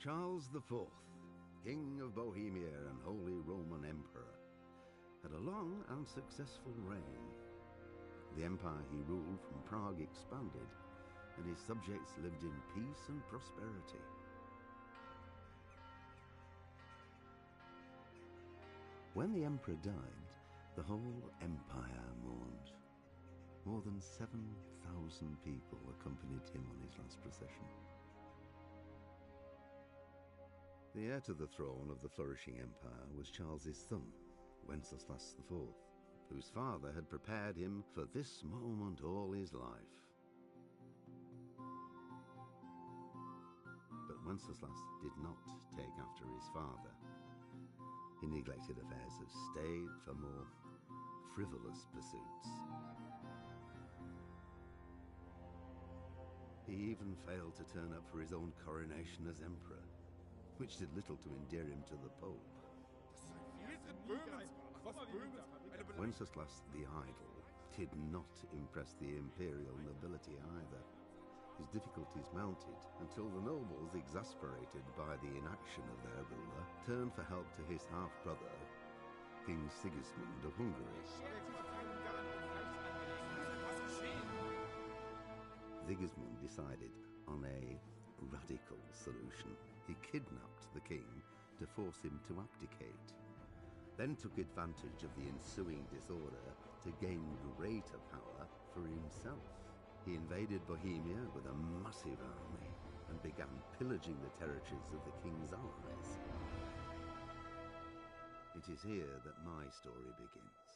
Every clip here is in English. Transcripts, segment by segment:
Charles IV, King of Bohemia and Holy Roman Emperor, had a long and successful reign. The empire he ruled from Prague expanded, and his subjects lived in peace and prosperity. When the emperor died, the whole empire mourned. More than 7,000 people accompanied him on his last procession. The heir to the throne of the flourishing empire was Charles's son, Wenceslas IV, whose father had prepared him for this moment all his life. But Wenceslas did not take after his father. He neglected affairs of state for more frivolous pursuits. He even failed to turn up for his own coronation as emperor, which did little to endear him to the Pope. Wenceslas the Idle did not impress the imperial nobility either. His difficulties mounted until the nobles, exasperated by the inaction of their ruler, turned for help to his half-brother, King Sigismund of Hungary. Sigismund decided on a radical solution. He kidnapped the king to force him to abdicate, then took advantage of the ensuing disorder to gain greater power for himself. He invaded Bohemia with a massive army and began pillaging the territories of the king's allies. It is here that my story begins.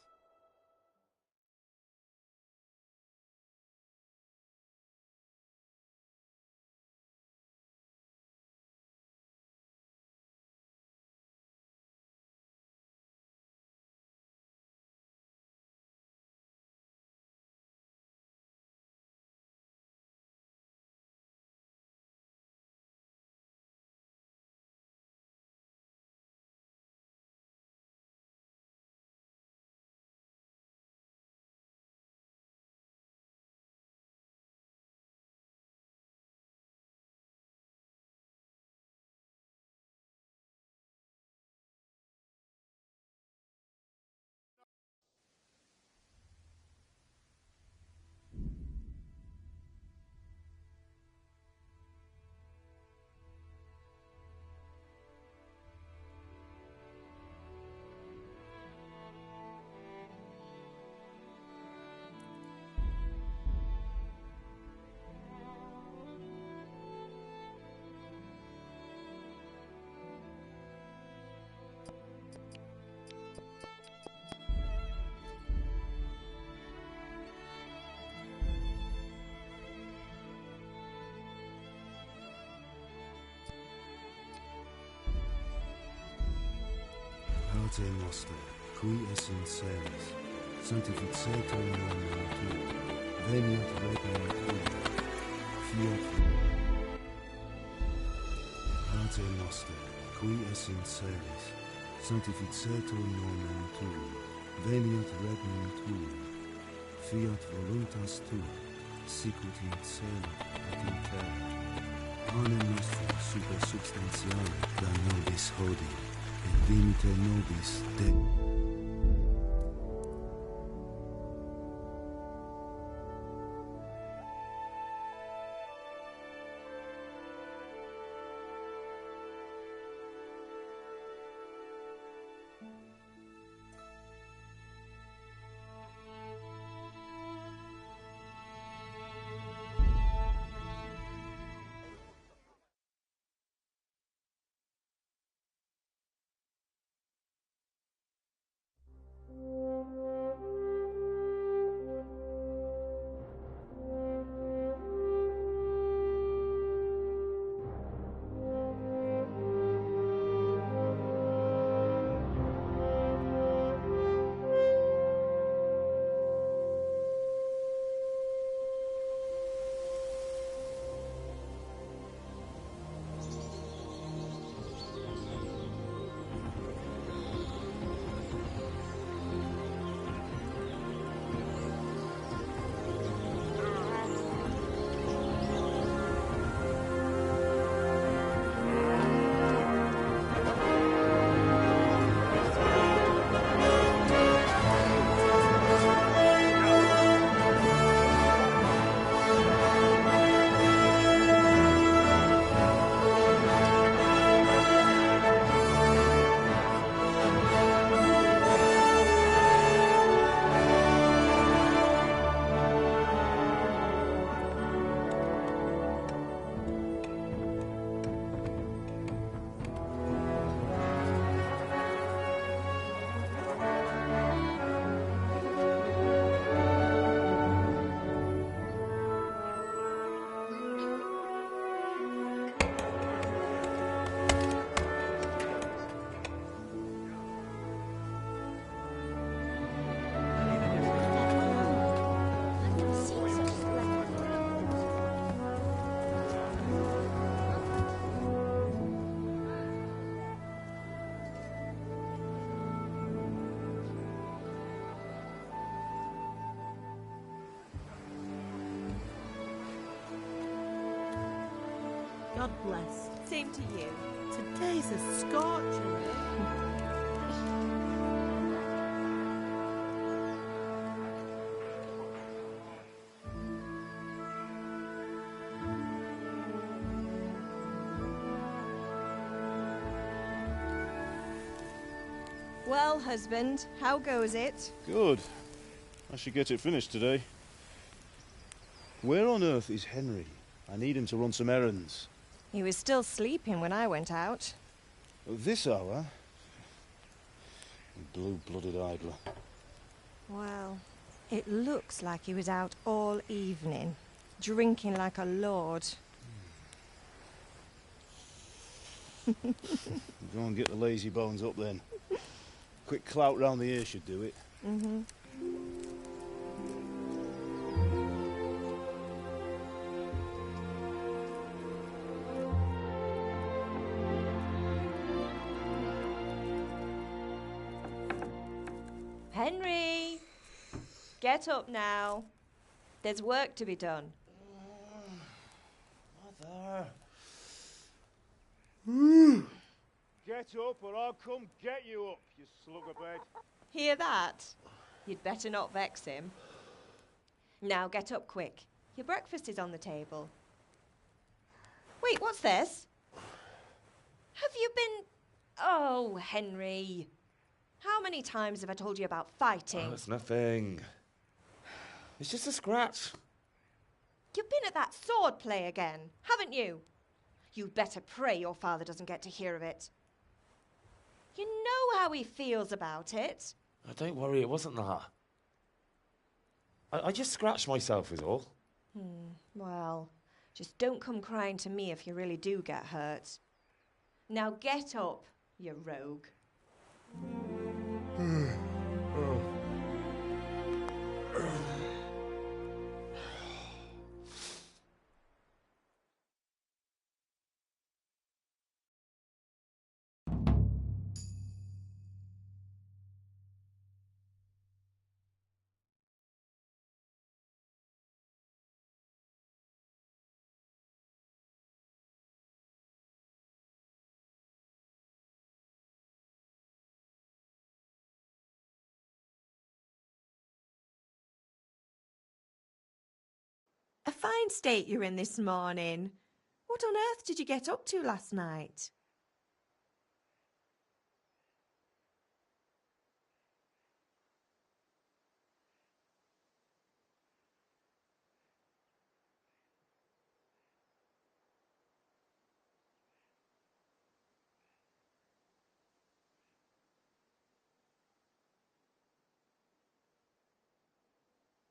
Pater Noster, qui es in celis, sanctificetur nomen tuum, veniat regnum tuum, fiat. Pater Noster, qui es in celis, sanctificetur nomen tuum, veniat regnum tuum, fiat voluntas tua, sicut in cielo et in terra. Panem nostrum super substantiale da nobis hodie, et dimite nobis de God bless. Same to you. Today's a scorcher. Well, husband, how goes it? Good. I should get it finished today. Where on earth is Henry? I need him to run some errands. He was still sleeping when I went out. At this hour? Blue-blooded idler. Well, it looks like he was out all evening, drinking like a lord. Go and get the lazy bones up then. Quick clout round the ear should do it. Mm-hmm. Henry! Get up now. There's work to be done. Mother! Get up or I'll come get you up, you slugabed. Hear that? You'd better not vex him. Now get up quick. Your breakfast is on the table. Wait, what's this? Have you been... Oh, Henry. How many times have I told you about fighting? Oh, it's nothing. It's just a scratch. You've been at that sword play again, haven't you? You'd better pray your father doesn't get to hear of it. You know how he feels about it. Oh, don't worry, it wasn't that. I just scratched myself is all. Well, just don't come crying to me if you really do get hurt. Now get up, you rogue. A fine state you're in this morning. What on earth did you get up to last night?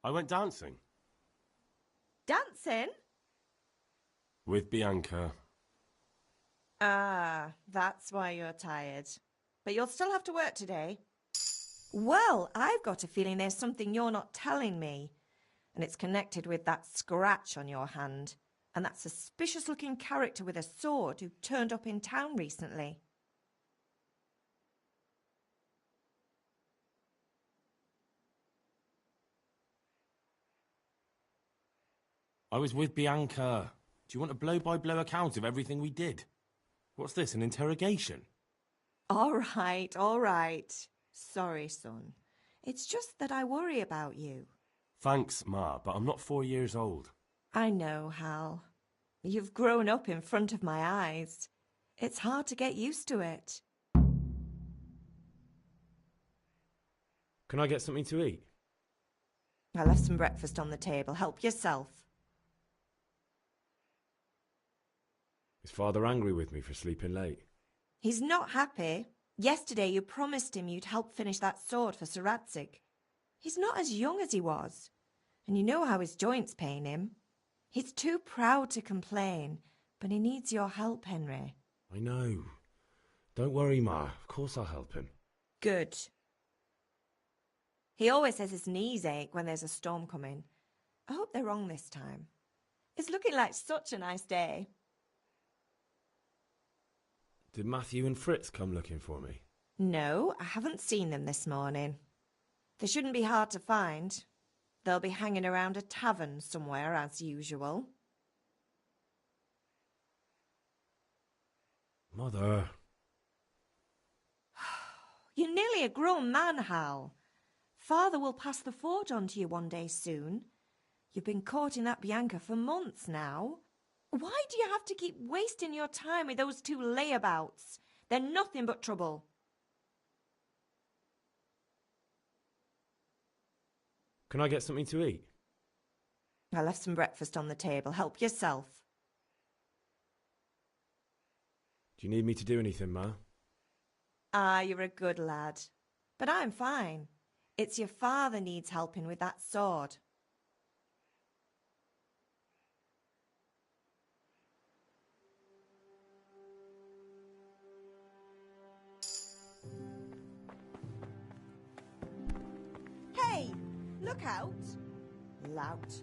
I went dancing. Dancing? With Bianca. Ah, that's why you're tired. But you'll still have to work today. Well, I've got a feeling there's something you're not telling me. And it's connected with that scratch on your hand. And that suspicious-looking character with a sword who turned up in town recently. I was with Bianca. Do you want a blow-by-blow account of everything we did? What's this, an interrogation? All right. Sorry, son. It's just that I worry about you. Thanks, Ma, but I'm not 4 years old. I know, Hal. You've grown up in front of my eyes. It's hard to get used to it. Can I get something to eat? I left some breakfast on the table. Help yourself. Is Father angry with me for sleeping late? He's not happy. Yesterday you promised him you'd help finish that sword for Sir Radzig. He's not as young as he was, and you know how his joints pain him. He's too proud to complain, but he needs your help, Henry. I know. Don't worry, Ma. Of course I'll help him. Good. He always says his knees ache when there's a storm coming. I hope they're wrong this time. It's looking like such a nice day. Did Matthew and Fritz come looking for me? No, I haven't seen them this morning. They shouldn't be hard to find. They'll be hanging around a tavern somewhere as usual. Mother. You're nearly a grown man, Hal. Father will pass the forge on to you one day soon. You've been courting that Bianca for months now. Why do you have to keep wasting your time with those two layabouts? They're nothing but trouble. Can I get something to eat? I left some breakfast on the table. Help yourself. Do you need me to do anything, Ma? Ah, you're a good lad. But I'm fine. It's your father needs helping with that sword. Hey, look out. Lout.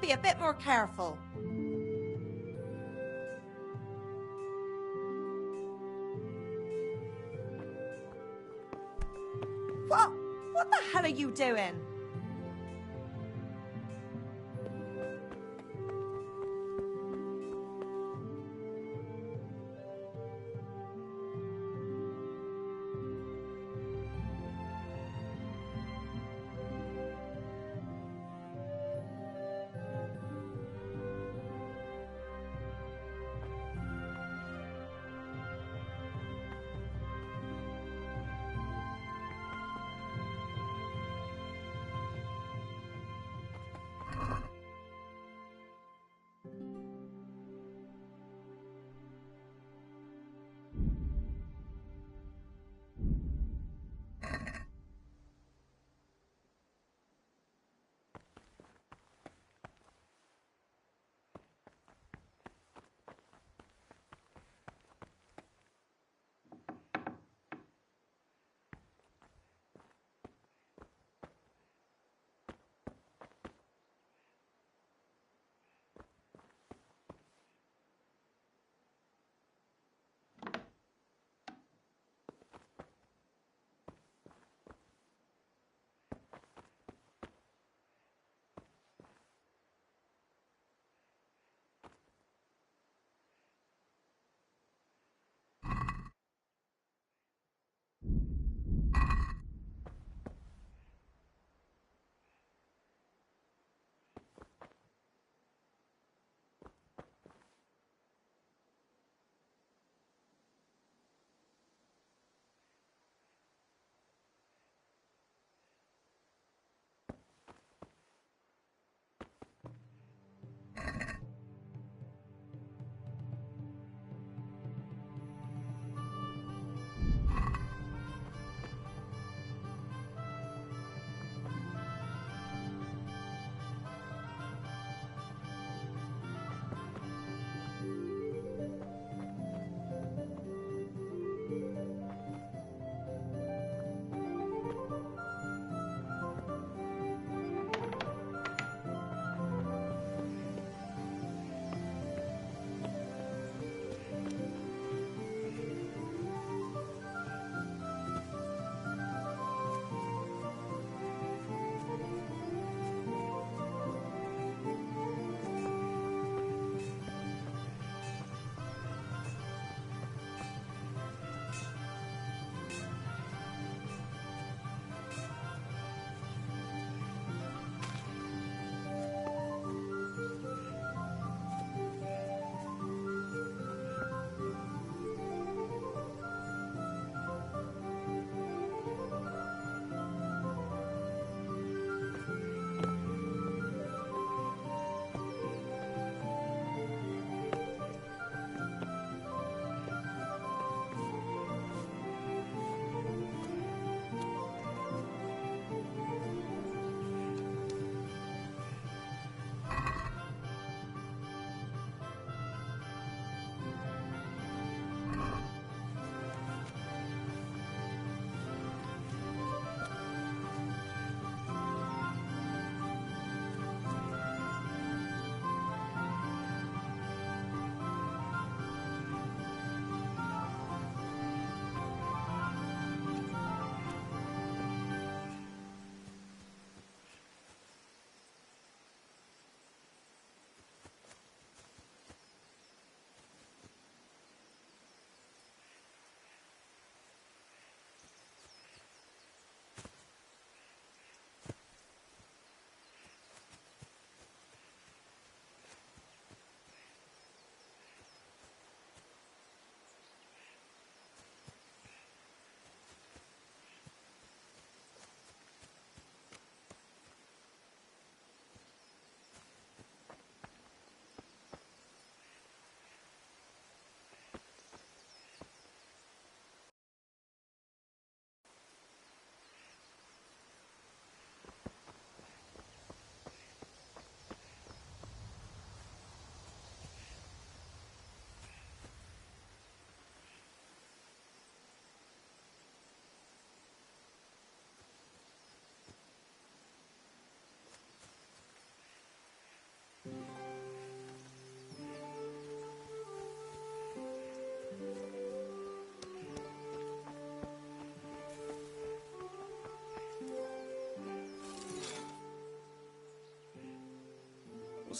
Be a bit more careful. What the hell are you doing?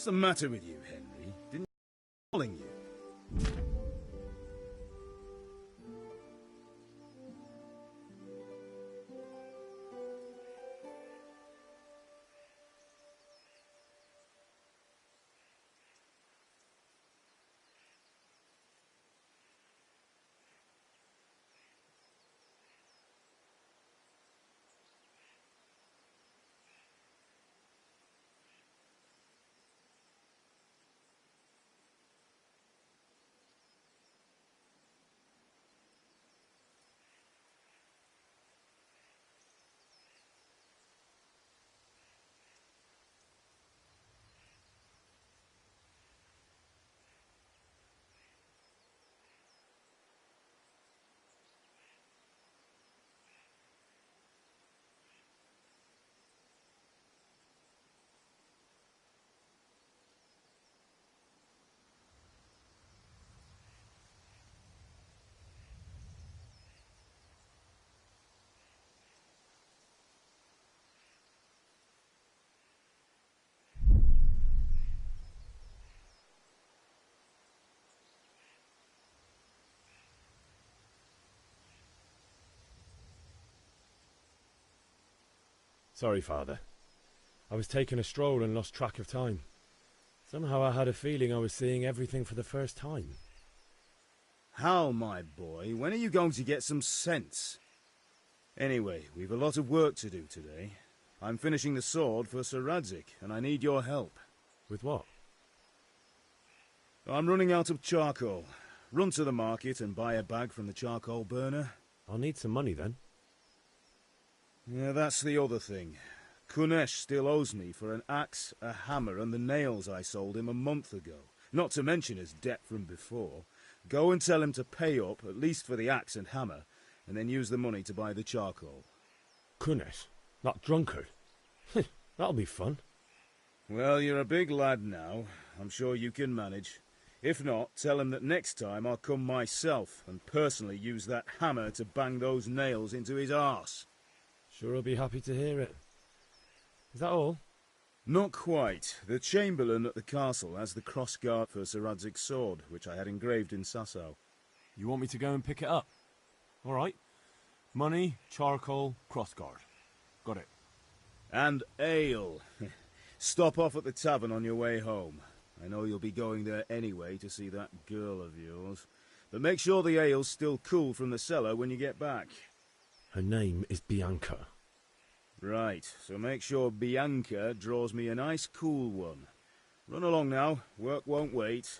What's the matter with you, Henry? Didn't calling you? Sorry, Father. I was taking a stroll and lost track of time. Somehow I had a feeling I was seeing everything for the first time. How, my boy? When are you going to get some sense? Anyway, we've a lot of work to do today. I'm finishing the sword for Sir Radzig, and I need your help. With what? I'm running out of charcoal. Run to the market and buy a bag from the charcoal burner. I'll need some money then. Yeah, that's the other thing. Kunesh still owes me for an axe, a hammer, and the nails I sold him a month ago. Not to mention his debt from before. Go and tell him to pay up, at least for the axe and hammer, and then use the money to buy the charcoal. Kunesh? That drunkard? That'll be fun. Well, you're a big lad now. I'm sure you can manage. If not, tell him that next time I'll come myself and personally use that hammer to bang those nails into his arse. Sure, I'll be happy to hear it. Is that all? Not quite. The Chamberlain at the castle has the crossguard for Sir Radzig's sword, which I had engraved in Sasau. You want me to go and pick it up? All right. Money, charcoal, crossguard. Got it. And ale. Stop off at the tavern on your way home. I know you'll be going there anyway to see that girl of yours. But make sure the ale's still cool from the cellar when you get back. Her name is Bianca. Right, so make sure Bianca draws me a nice cool one. Run along now, work won't wait.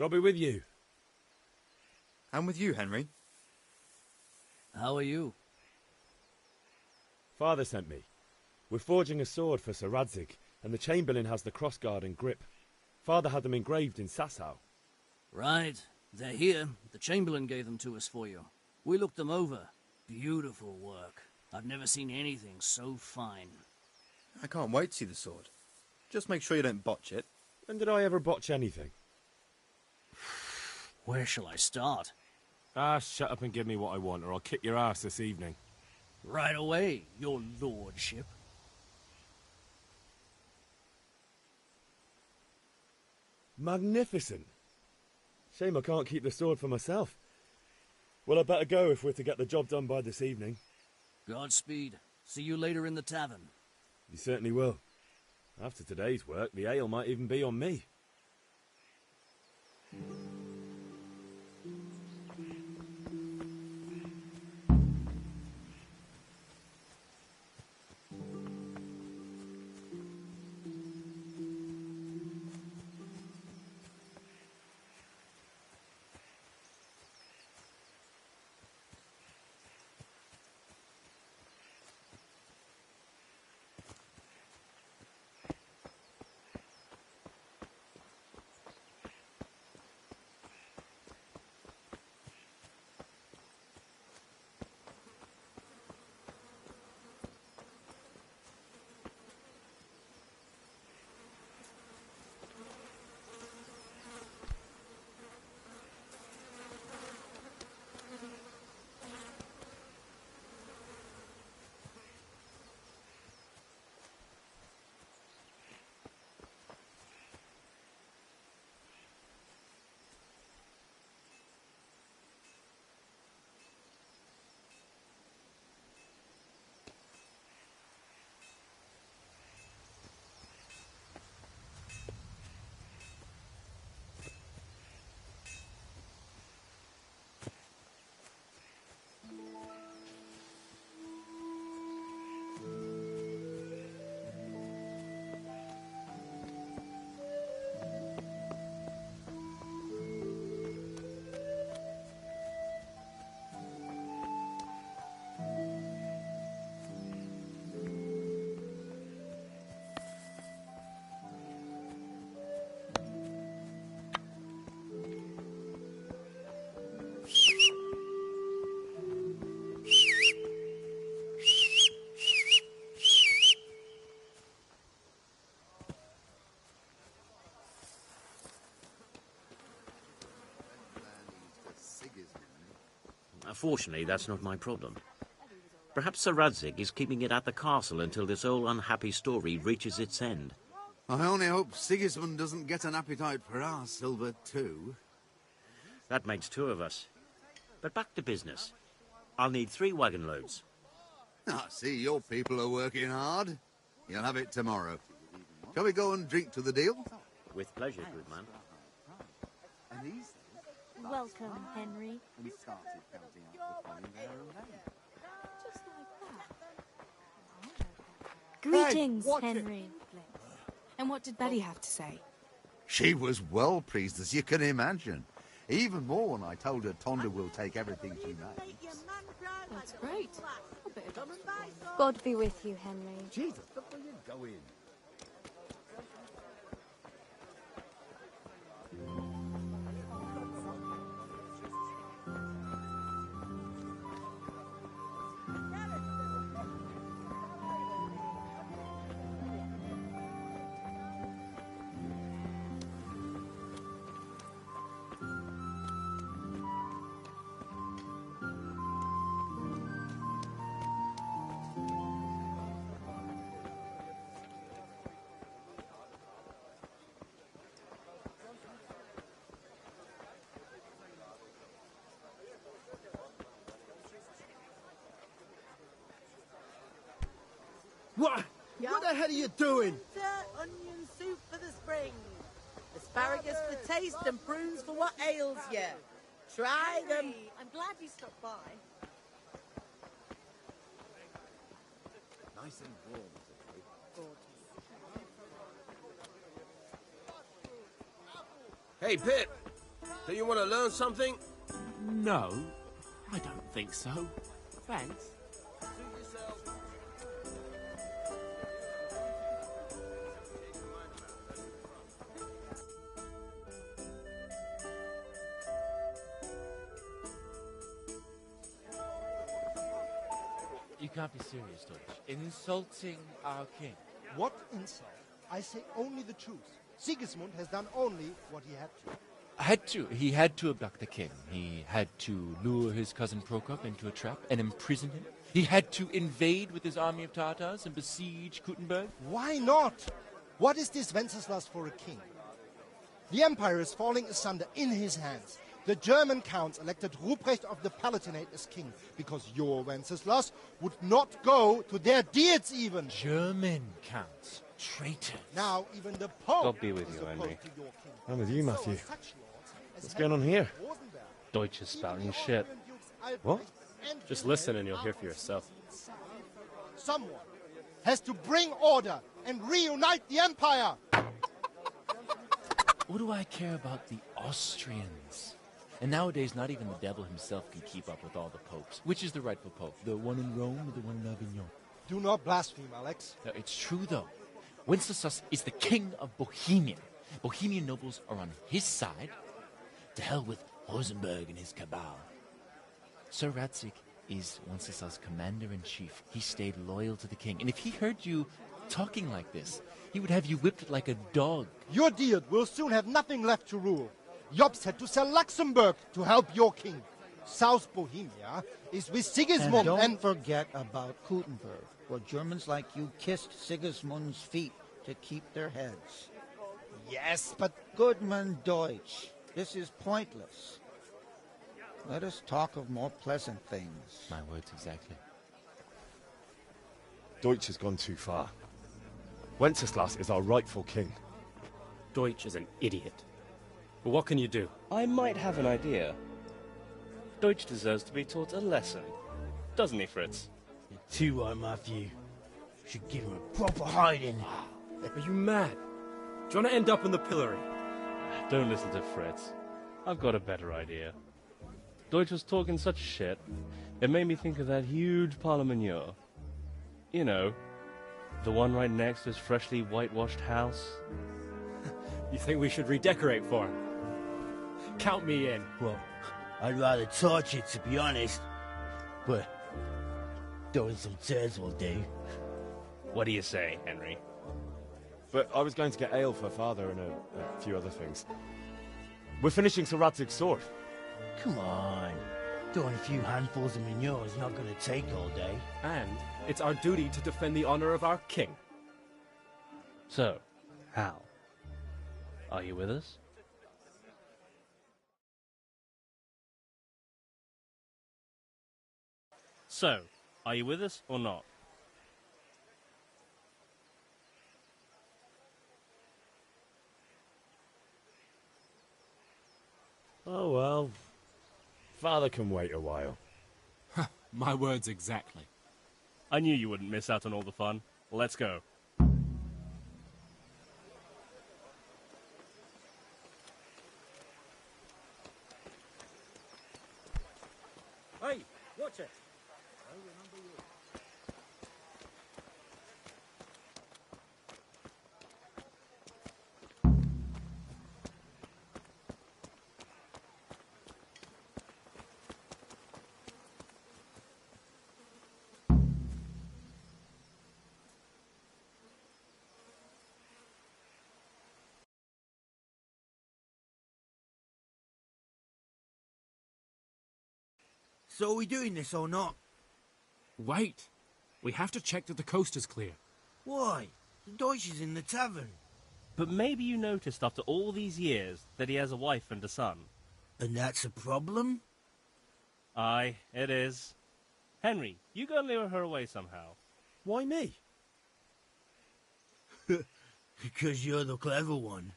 God be with you. And with you, Henry. How are you? Father sent me. We're forging a sword for Sir Radzig, and the Chamberlain has the crossguard and grip. Father had them engraved in Sasau. Right. They're here. The Chamberlain gave them to us for you. We looked them over. Beautiful work. I've never seen anything so fine. I can't wait to see the sword. Just make sure you don't botch it. When did I ever botch anything? Where shall I start? Shut up and give me what I want, or I'll kick your ass this evening. Right away, your lordship. Magnificent. Shame I can't keep the sword for myself. Well, I better go if we're to get the job done by this evening. Godspeed. See you later in the tavern. You certainly will. After today's work, the ale might even be on me. Fortunately, that's not my problem. Perhaps Sir Radzig is keeping it at the castle until this whole unhappy story reaches its end. I only hope Sigismund doesn't get an appetite for our silver too. That makes two of us. But back to business. I'll need 3 wagon loads. I see your people are working hard. You'll have it tomorrow. Shall we go and drink to the deal? With pleasure, good man. Welcome, Henry. Just like that. Greetings, watch it. Henry. And what did Betty have to say? She was well pleased, as you can imagine. Even more when I told her Tonda will take everything she makes. That's great. God be with you, Henry. Jesus, look where you go in. What the hell are you doing? Onion soup for the spring. Asparagus for taste and prunes for what ails you. Try them. I'm glad you stopped by. Nice and warm today. Hey, Pip! So you want to learn something? No, I don't think so. Thanks. You can't be serious, Deutsch. Insulting our king. What insult? I say only the truth. Sigismund has done only what he had to. He had to abduct the king. He had to lure his cousin Prokop into a trap and imprison him. He had to invade with his army of Tartars and besiege Kuttenberg. Why not? What is this Wenceslas for a king? The empire is falling asunder in his hands. The German counts elected Ruprecht of the Palatinate as king because your Wenceslas would not go to their deeds even. German counts. Traitor. Now even the Pope God be with is you, opposed Henry. to your king. I'm with you, Matthew. So, such lords as What's going on here? Rosenberg, Deutsch is spouting shit. Albrecht, What? and Just listen and you'll hear for yourself. Someone has to bring order and reunite the empire. What do I care about the Austrians? And nowadays, not even the devil himself can keep up with all the popes. Which is the rightful pope? The one in Rome or the one in Avignon? Do not blaspheme, Alex. No, it's true, though. Wenceslas is the king of Bohemia. Bohemian nobles are on his side. To hell with Rosenberg and his cabal. Sir Radzig is Wenceslas' commander-in-chief. He stayed loyal to the king. And if he heard you talking like this, he would have you whipped like a dog. Your Diet will soon have nothing left to rule. Jobst had to sell Luxembourg to help your king. South Bohemia is with Sigismund and don't forget about Kuttenberg, where Germans like you kissed Sigismund's feet to keep their heads. Yes, but... Goodman Deutsch, this is pointless. Let us talk of more pleasant things. My words exactly. Deutsch has gone too far. Wenceslas is our rightful king. Deutsch is an idiot. But what can you do? I might have an idea. Deutsch deserves to be taught a lesson. Doesn't he, Fritz? You're too right, Matthew. Should give him a proper hiding. Are you mad? Do you want to end up in the pillory? Don't listen to Fritz. I've got a better idea. Deutsch was talking such shit, it made me think of that huge Parlement. You know, the one right next to his freshly whitewashed house. You think we should redecorate for him? Count me in. Well, I'd rather torch it, to be honest. But throwing some turds will do. What do you say, Henry? But I was going to get ale for father and a few other things. We're finishing Sir Radzig's sword. Come on. Throwing a few handfuls of manure is not going to take all day. And it's our duty to defend the honor of our king. So, Hal, are you with us? So, are you with us or not? Oh well. Father can wait a while. My words exactly. I knew you wouldn't miss out on all the fun. Let's go. Hey, watch it. So are we doing this or not? Wait. We have to check that the coast is clear. Why? The Deutsch is in the tavern. But maybe you noticed after all these years that he has a wife and a son. And that's a problem? Aye, it is. Henry, you go and lure her away somehow. Why me? Because you're the clever one.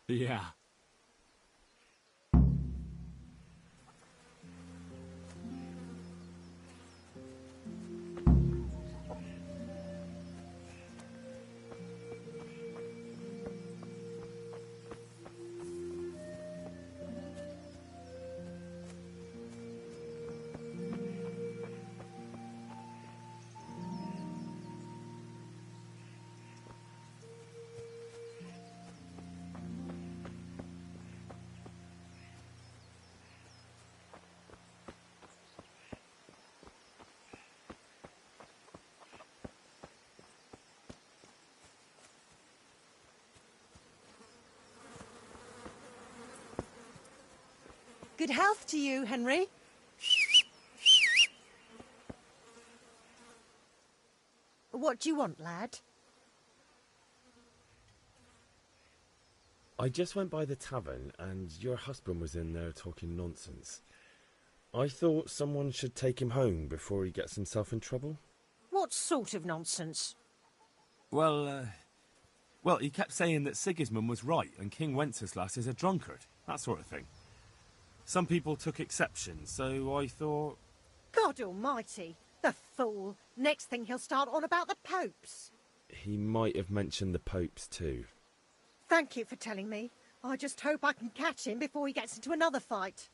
Yeah. Good health to you, Henry. What do you want, lad? I just went by the tavern and your husband was in there talking nonsense. I thought someone should take him home before he gets himself in trouble. What sort of nonsense? Well, he kept saying that Sigismund was right and King Wenceslas is a drunkard, that sort of thing. Some people took exception, so I thought... God almighty, the fool. Next thing he'll start on about the popes. He might have mentioned the popes too. Thank you for telling me. I just hope I can catch him before he gets into another fight.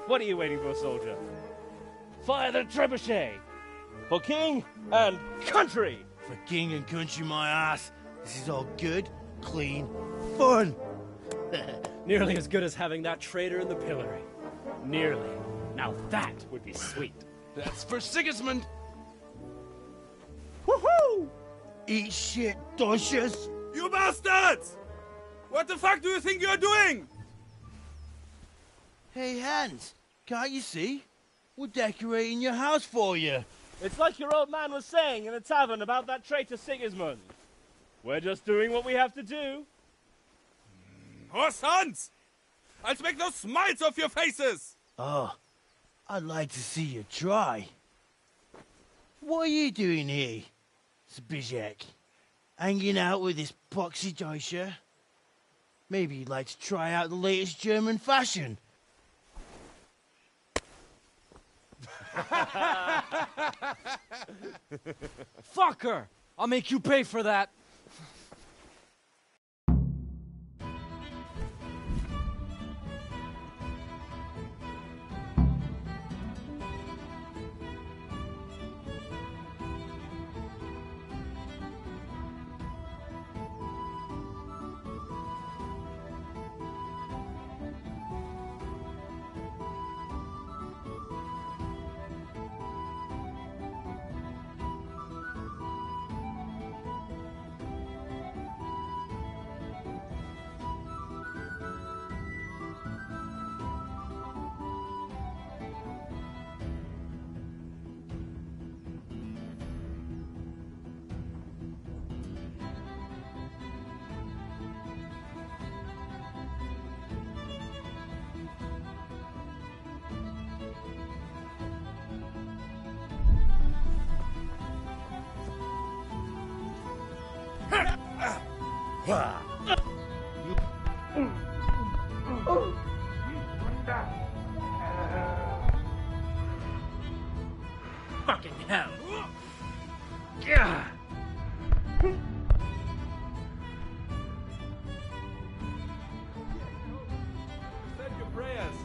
What are you waiting for, soldier? Fire the trebuchet! For king and country! For king and country, my ass. This is all good, clean, fun. Nearly as good as having that traitor in the pillory. Nearly. Now that would be sweet. That's for Sigismund. Woohoo! Eat shit, doshes. You bastards! What the fuck do you think you're doing? Hey, Hans, can't you see? We're decorating your house for you. It's like your old man was saying in the tavern about that traitor Sigismund. We're just doing what we have to do. Oh, sons! I'll make those smiles off your faces! Oh, I'd like to see you try. What are you doing here, Zbyszek? Hanging out with this poxy Deutscher? Maybe you'd like to try out the latest German fashion. Fuck her! I'll make you pay for that. Fucking hell. Send your prayers.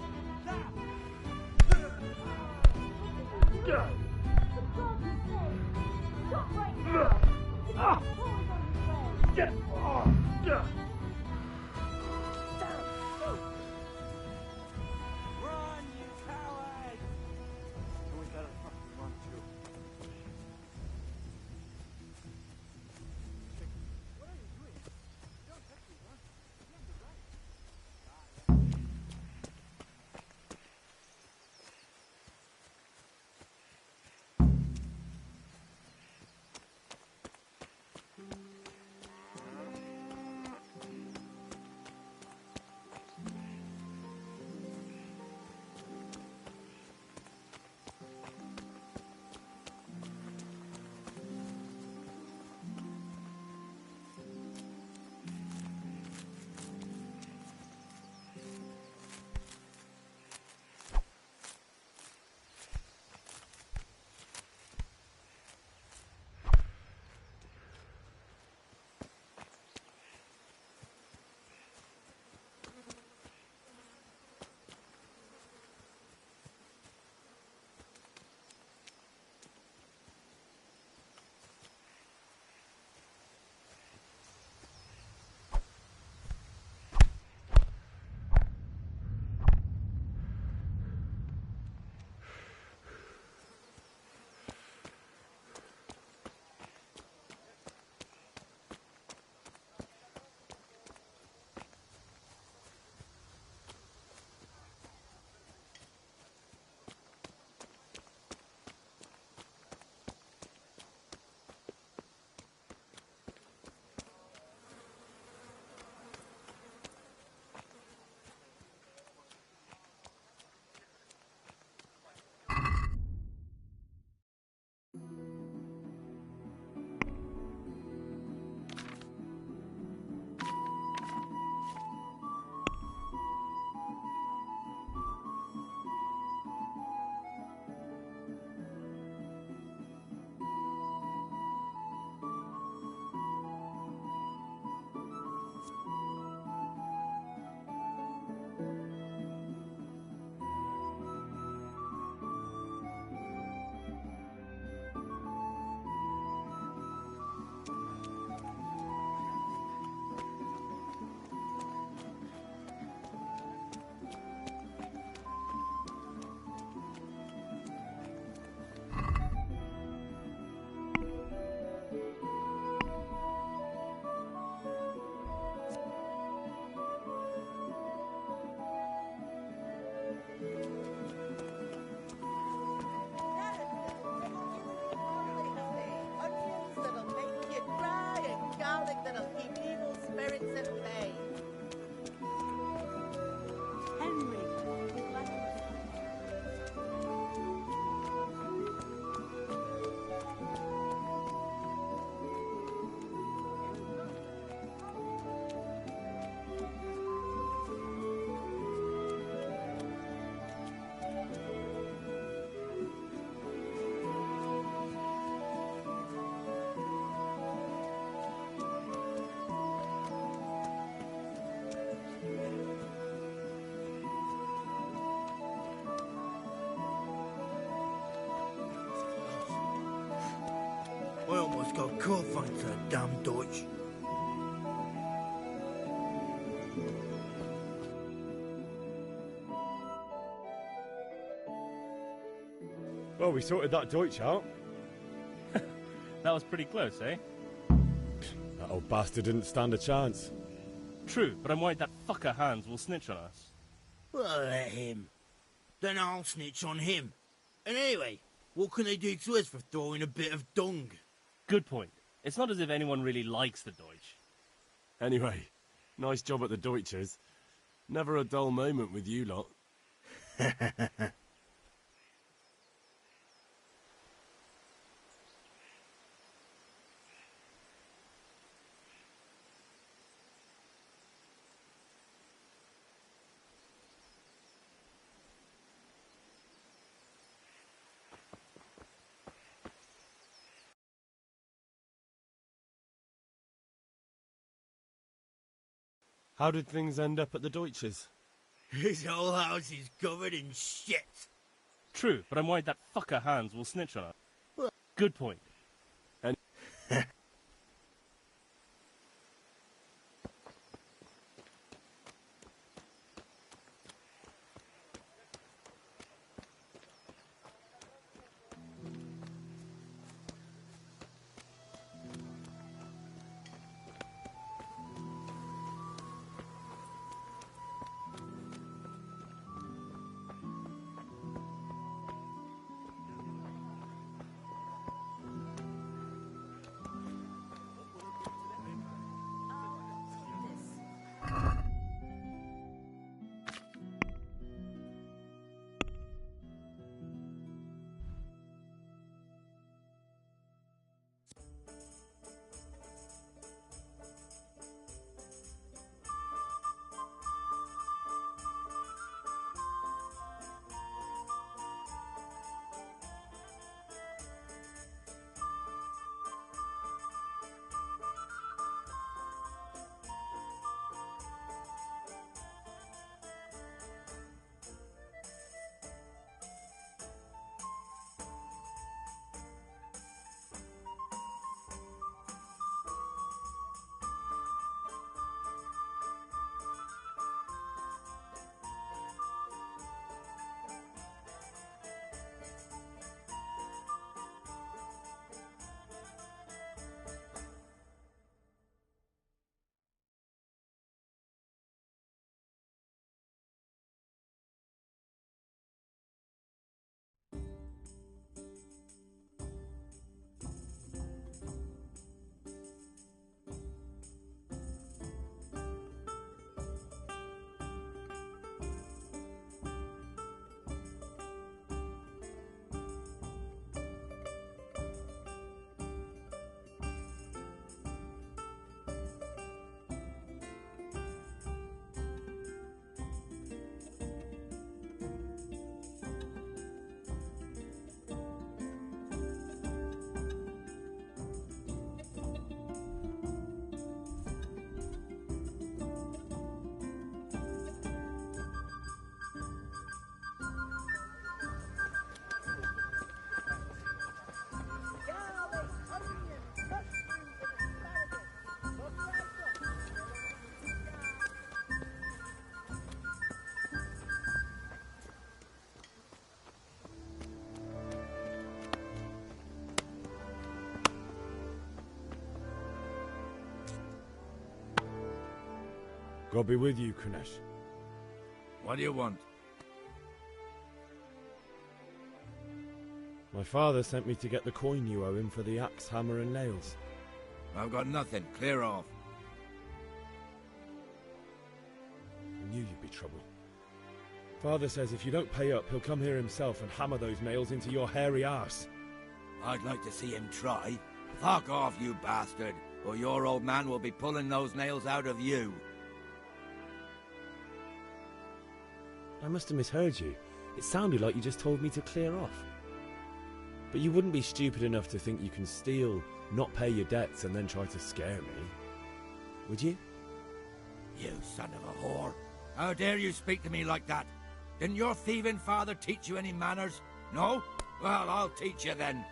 What's got Kurfein to damn Deutsch? Well, we sorted that Deutsch out. That was pretty close, eh? That old bastard didn't stand a chance. True, but I'm worried that fucker Hans will snitch on us. Well, let him. Then I'll snitch on him. And anyway, what can they do to us for throwing a bit of dung? Good point. It's not as if anyone really likes the Deutsch. Anyway, nice job at the Deutsches. Never a dull moment with you lot. How did things end up at the Deutsches? His whole house is covered in shit. True, but I'm worried that fucker Hans will snitch on us. Well, good point. And God be with you, Kunesh. What do you want? My father sent me to get the coin you owe him for the axe, hammer and nails. I've got nothing. Clear off. I knew you'd be trouble. Father says if you don't pay up, he'll come here himself and hammer those nails into your hairy arse. I'd like to see him try. Fuck off, you bastard, or your old man will be pulling those nails out of you. I must have misheard you. It sounded like you just told me to clear off. But you wouldn't be stupid enough to think you can steal, not pay your debts, and then try to scare me, would you? You son of a whore. How dare you speak to me like that? Didn't your thieving father teach you any manners? No? Well, I'll teach you then.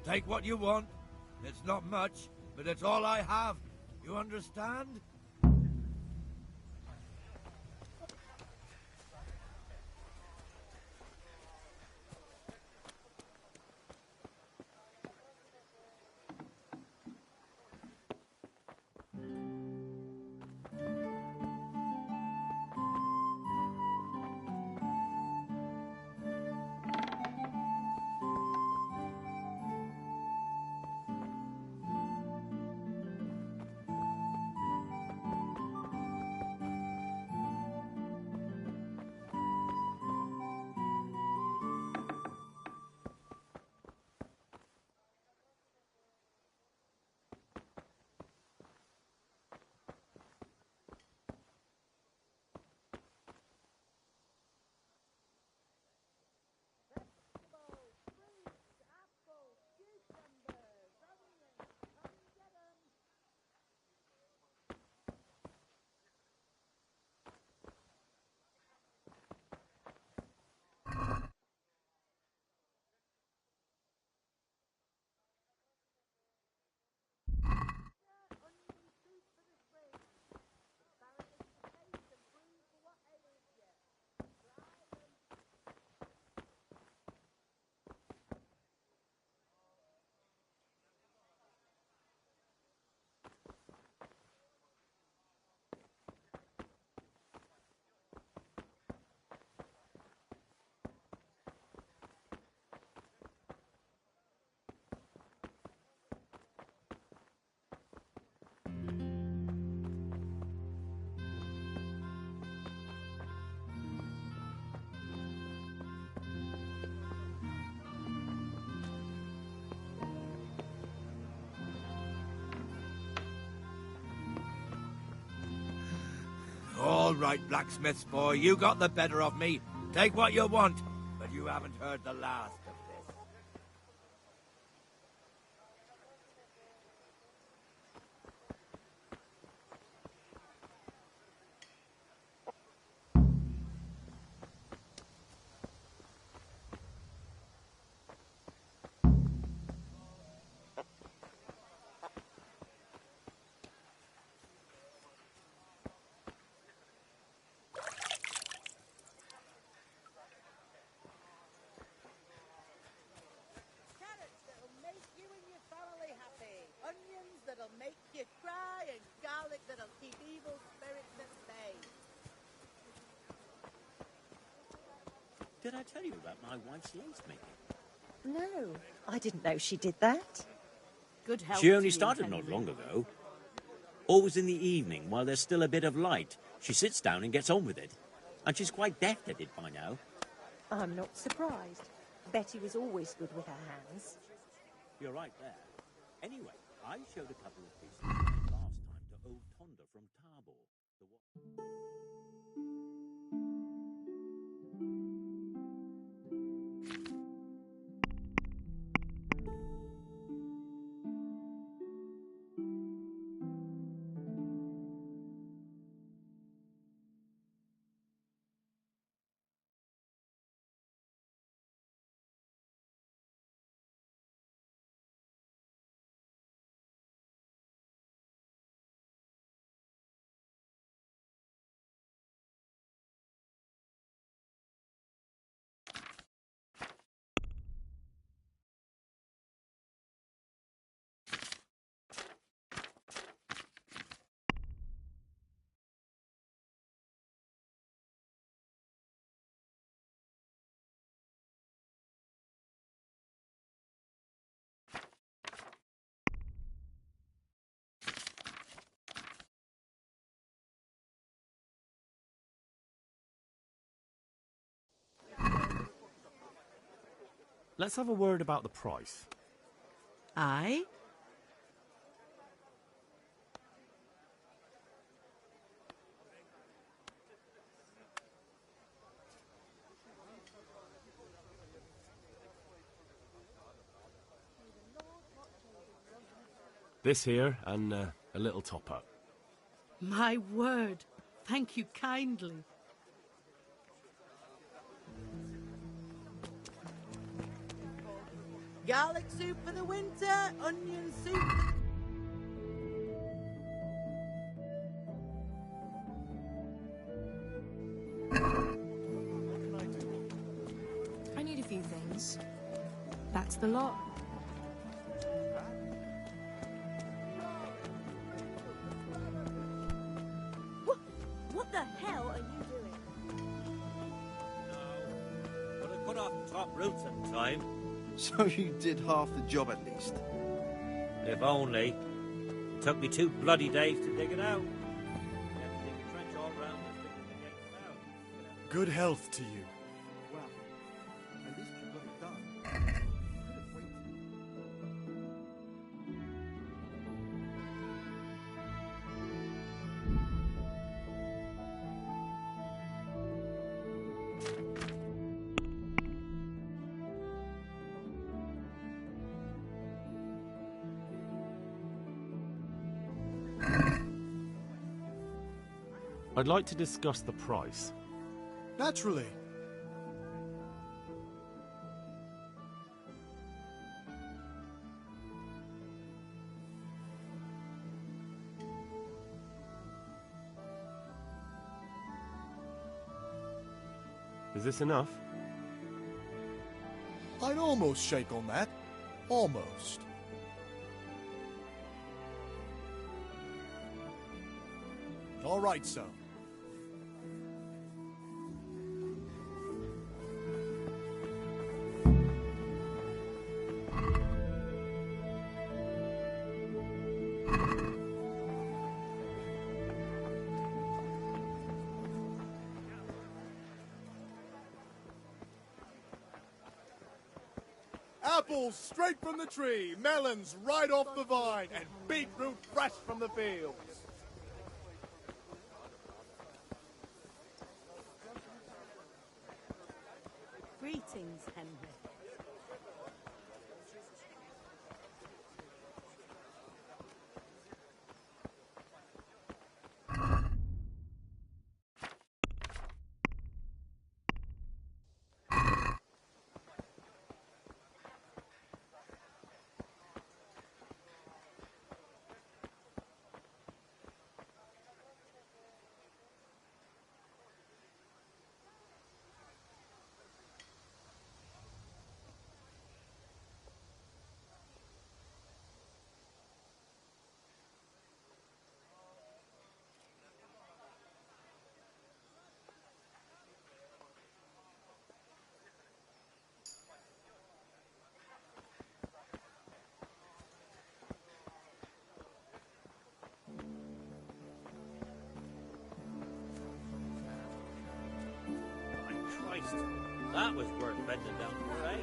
Take what you want. It's not much, but it's all I have. You understand? All right, blacksmith's boy, you got the better of me. Take what you want, but you haven't heard the last of this. That'll make you cry, and garlic that'll keep evil spirits at bay. Did I tell you about my wife's lace making? No, I didn't know she did that. Good health. She only started not long ago. Always in the evening, while there's still a bit of light, she sits down and gets on with it. And she's quite deft at it by now. I'm not surprised. Betty was always good with her hands. You're right there. Anyway, I showed a couple of pieces last time to old Tonda from Tabor. Let's have a word about the price. Aye? This here and a little top-up. My word. Thank you kindly. Garlic soup for the winter, onion soup for I need a few things. That's the lot. What the hell are you doing? Would have cut off top roots at the time. So you did half the job at least. If only. It took me 2 bloody days to dig it out. You have to dig a trench all round this thing to get it out. Good health to you. Well, at least you got it done. I'd like to discuss the price. Naturally. Is this enough? I'd almost shake on that. Almost. All right, so. Apples straight from the tree, melons right off the vine, and beetroot fresh from the fields. Greetings, Henry. Christ, that was worth bending down for, eh?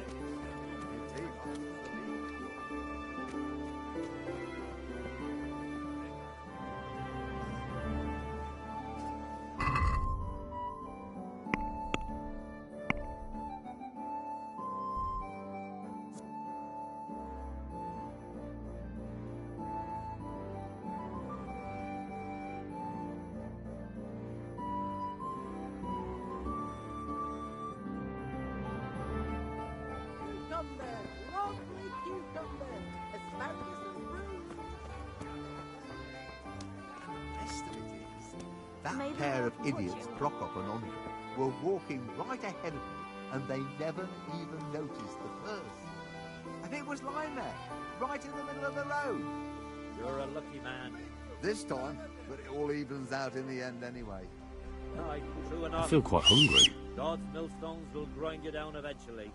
Lovely cucumber, asparagus and prunes. Best of it is, that pair of idiots, Prokop and Andre, were walking right ahead of me, and they never even noticed the purse. And it was lying there, right in the middle of the road. You're a lucky man. This time, but it all evens out in the end anyway. Aye, true enough. I feel quite hungry. God's millstones will grind you down eventually.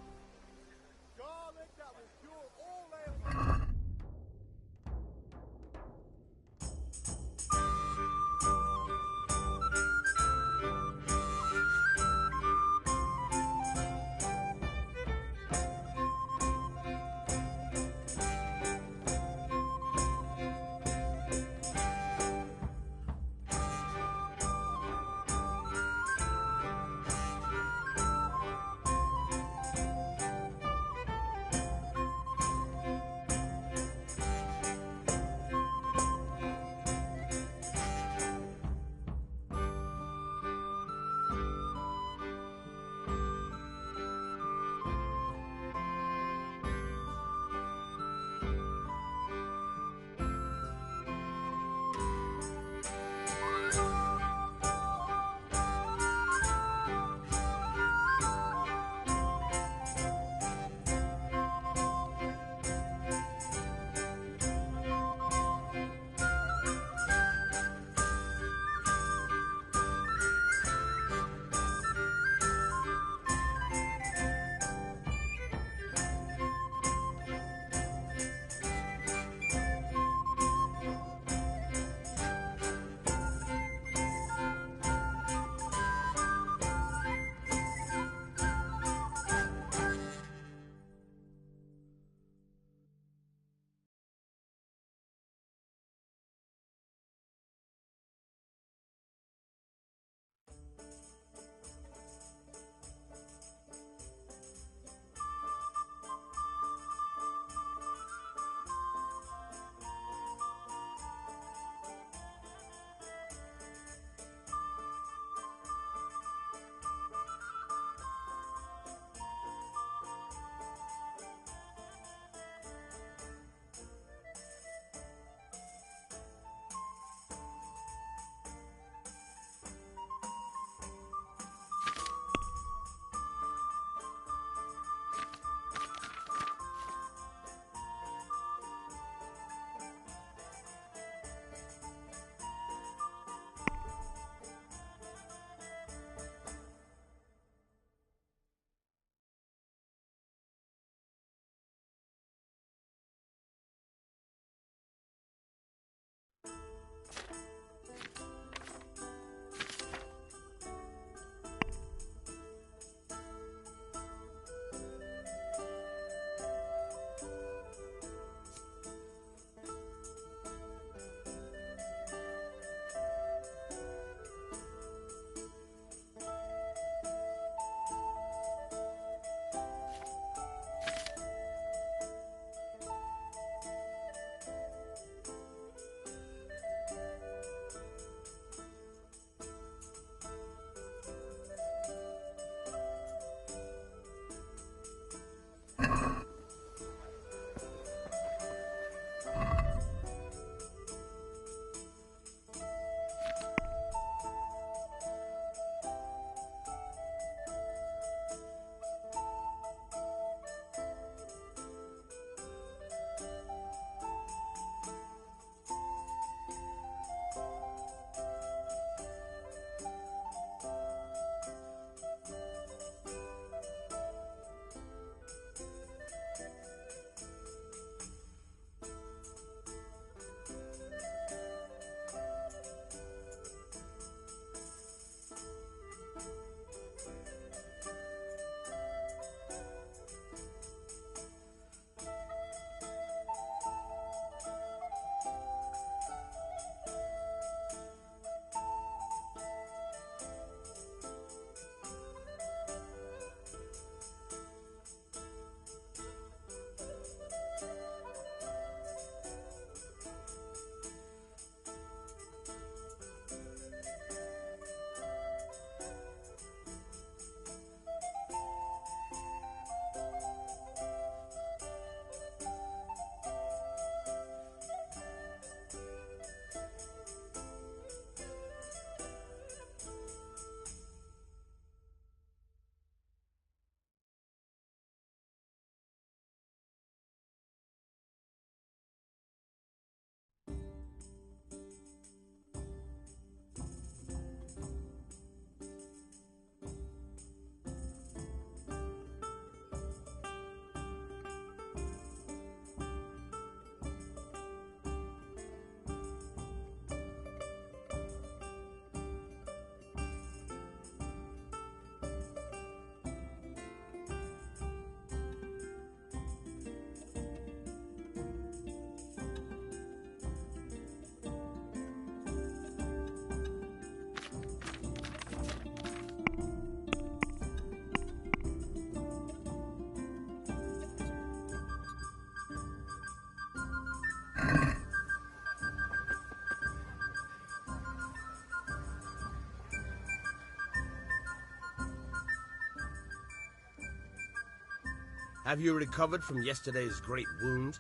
Have you recovered from yesterday's great wound?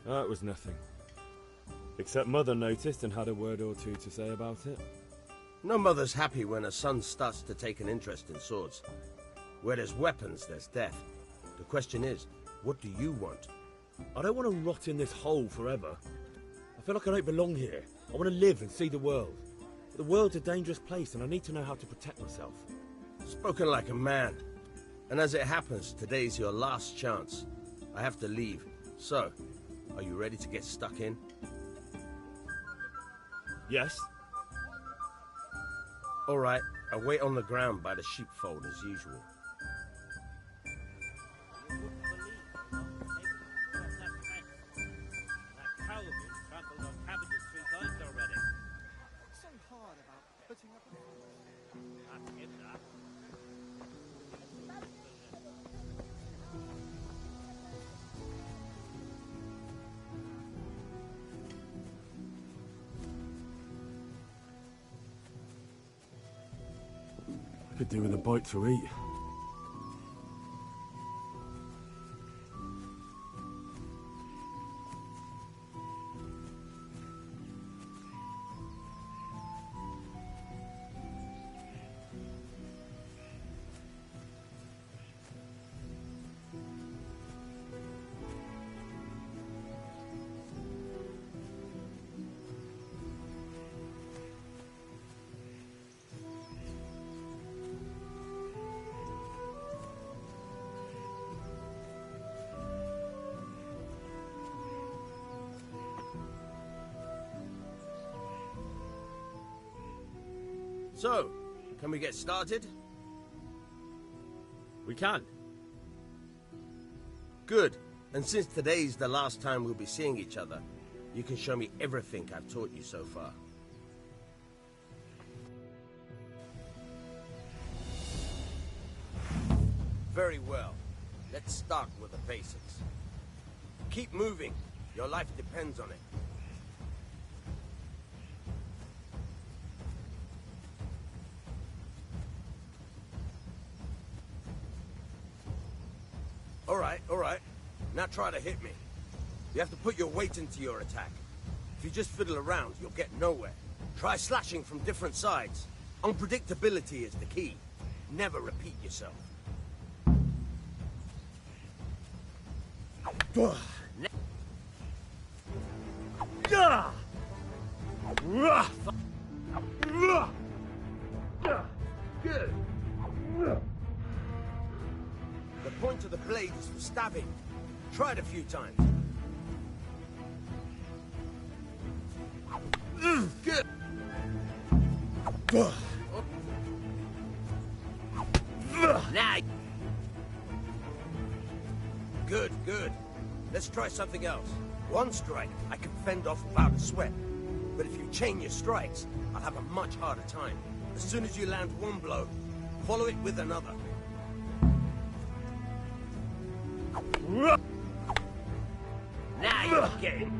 Oh, it was nothing. Except Mother noticed and had a word or two to say about it. No mother's happy when a son starts to take an interest in swords. Where there's weapons, there's death. The question is, what do you want? I don't want to rot in this hole forever. I feel like I don't belong here. I want to live and see the world. The world's a dangerous place and I need to know how to protect myself. Spoken like a man. And as it happens, today's your last chance. I have to leave. So, are you ready to get stuck in? Yes. All right, I'll wait on the ground by the sheepfold as usual. Could do with a bite to eat. So, can we get started? We can. Good. And since today's the last time we'll be seeing each other, you can show me everything I've taught you so far. Very well. Let's start with the basics. Keep moving. Your life depends on it. All right. Now try to hit me. You have to put your weight into your attack. If you just fiddle around, you'll get nowhere. Try slashing from different sides. Unpredictability is the key. Never repeat yourself. Good. The point of the blade is for stabbing. Try it a few times. Good. Now. Good. Let's try something else. One strike, I can fend off without a sweat. But if you chain your strikes, I'll have a much harder time. As soon as you land one blow, follow it with another. Now you're getting.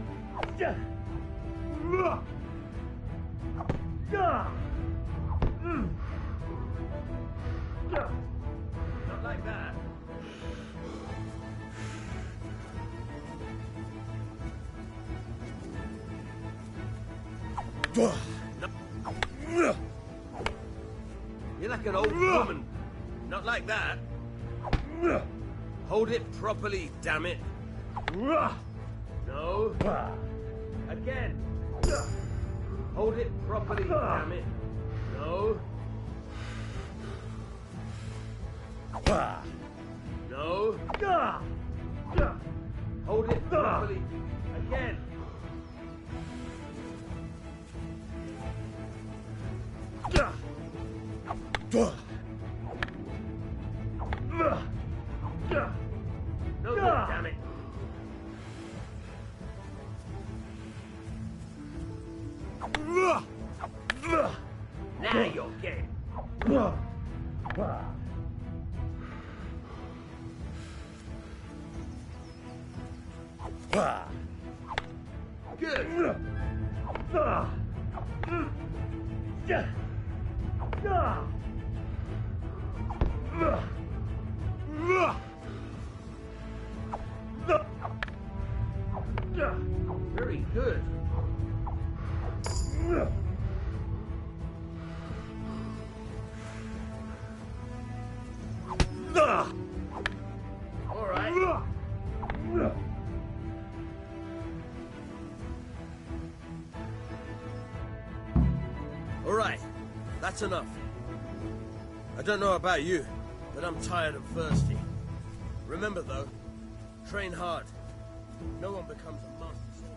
Not like that. You're like an old woman. Not like that. Hold it properly, damn it. No. Again. Hold it properly, damn it. No. No. Hold it properly. Again. No good, damn it. Now you're getting. Good. Very good. All right. All right, that's enough. I don't know about you, but I'm tired and thirsty. Remember, though, train hard. No one becomes a master soldier.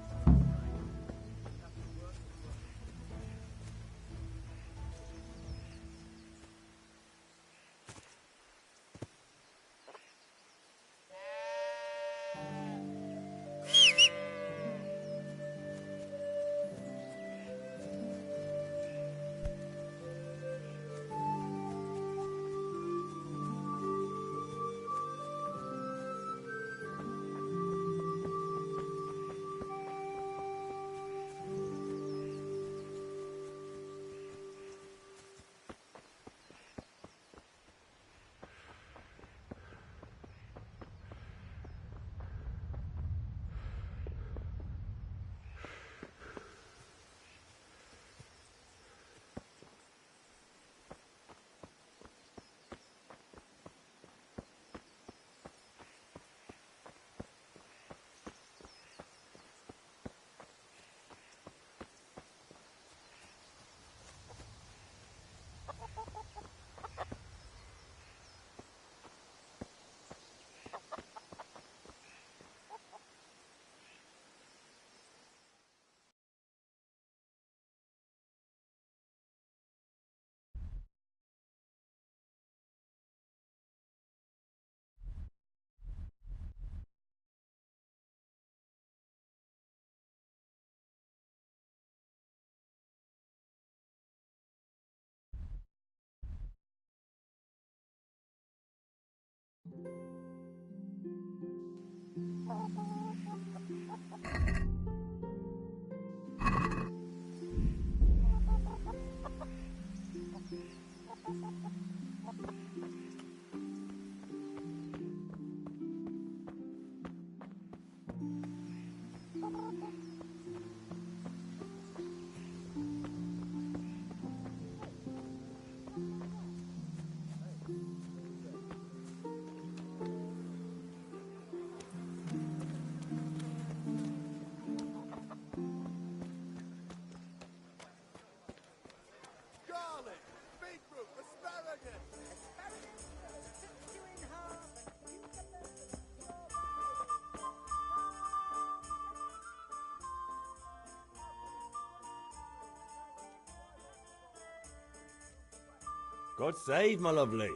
God save, my lovely.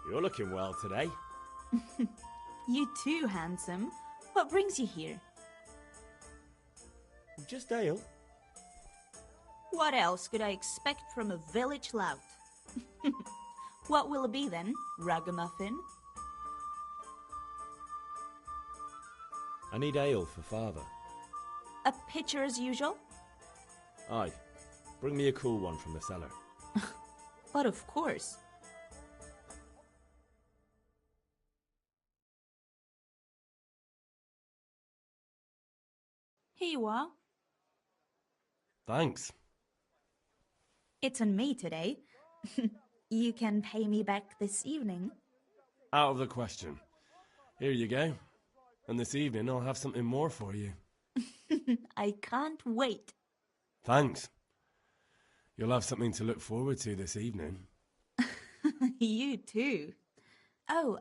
You're looking well today. You too, handsome. What brings you here? Just ale. What else could I expect from a village lout? What will it be then, ragamuffin? I need ale for father. A pitcher as usual? Aye. Bring me a cool one from the cellar. But of course. Here you are. Thanks. It's on me today. You can pay me back this evening. Out of the question. Here you go. And this evening I'll have something more for you. I can't wait. Thanks. You'll have something to look forward to this evening. You too. Oh,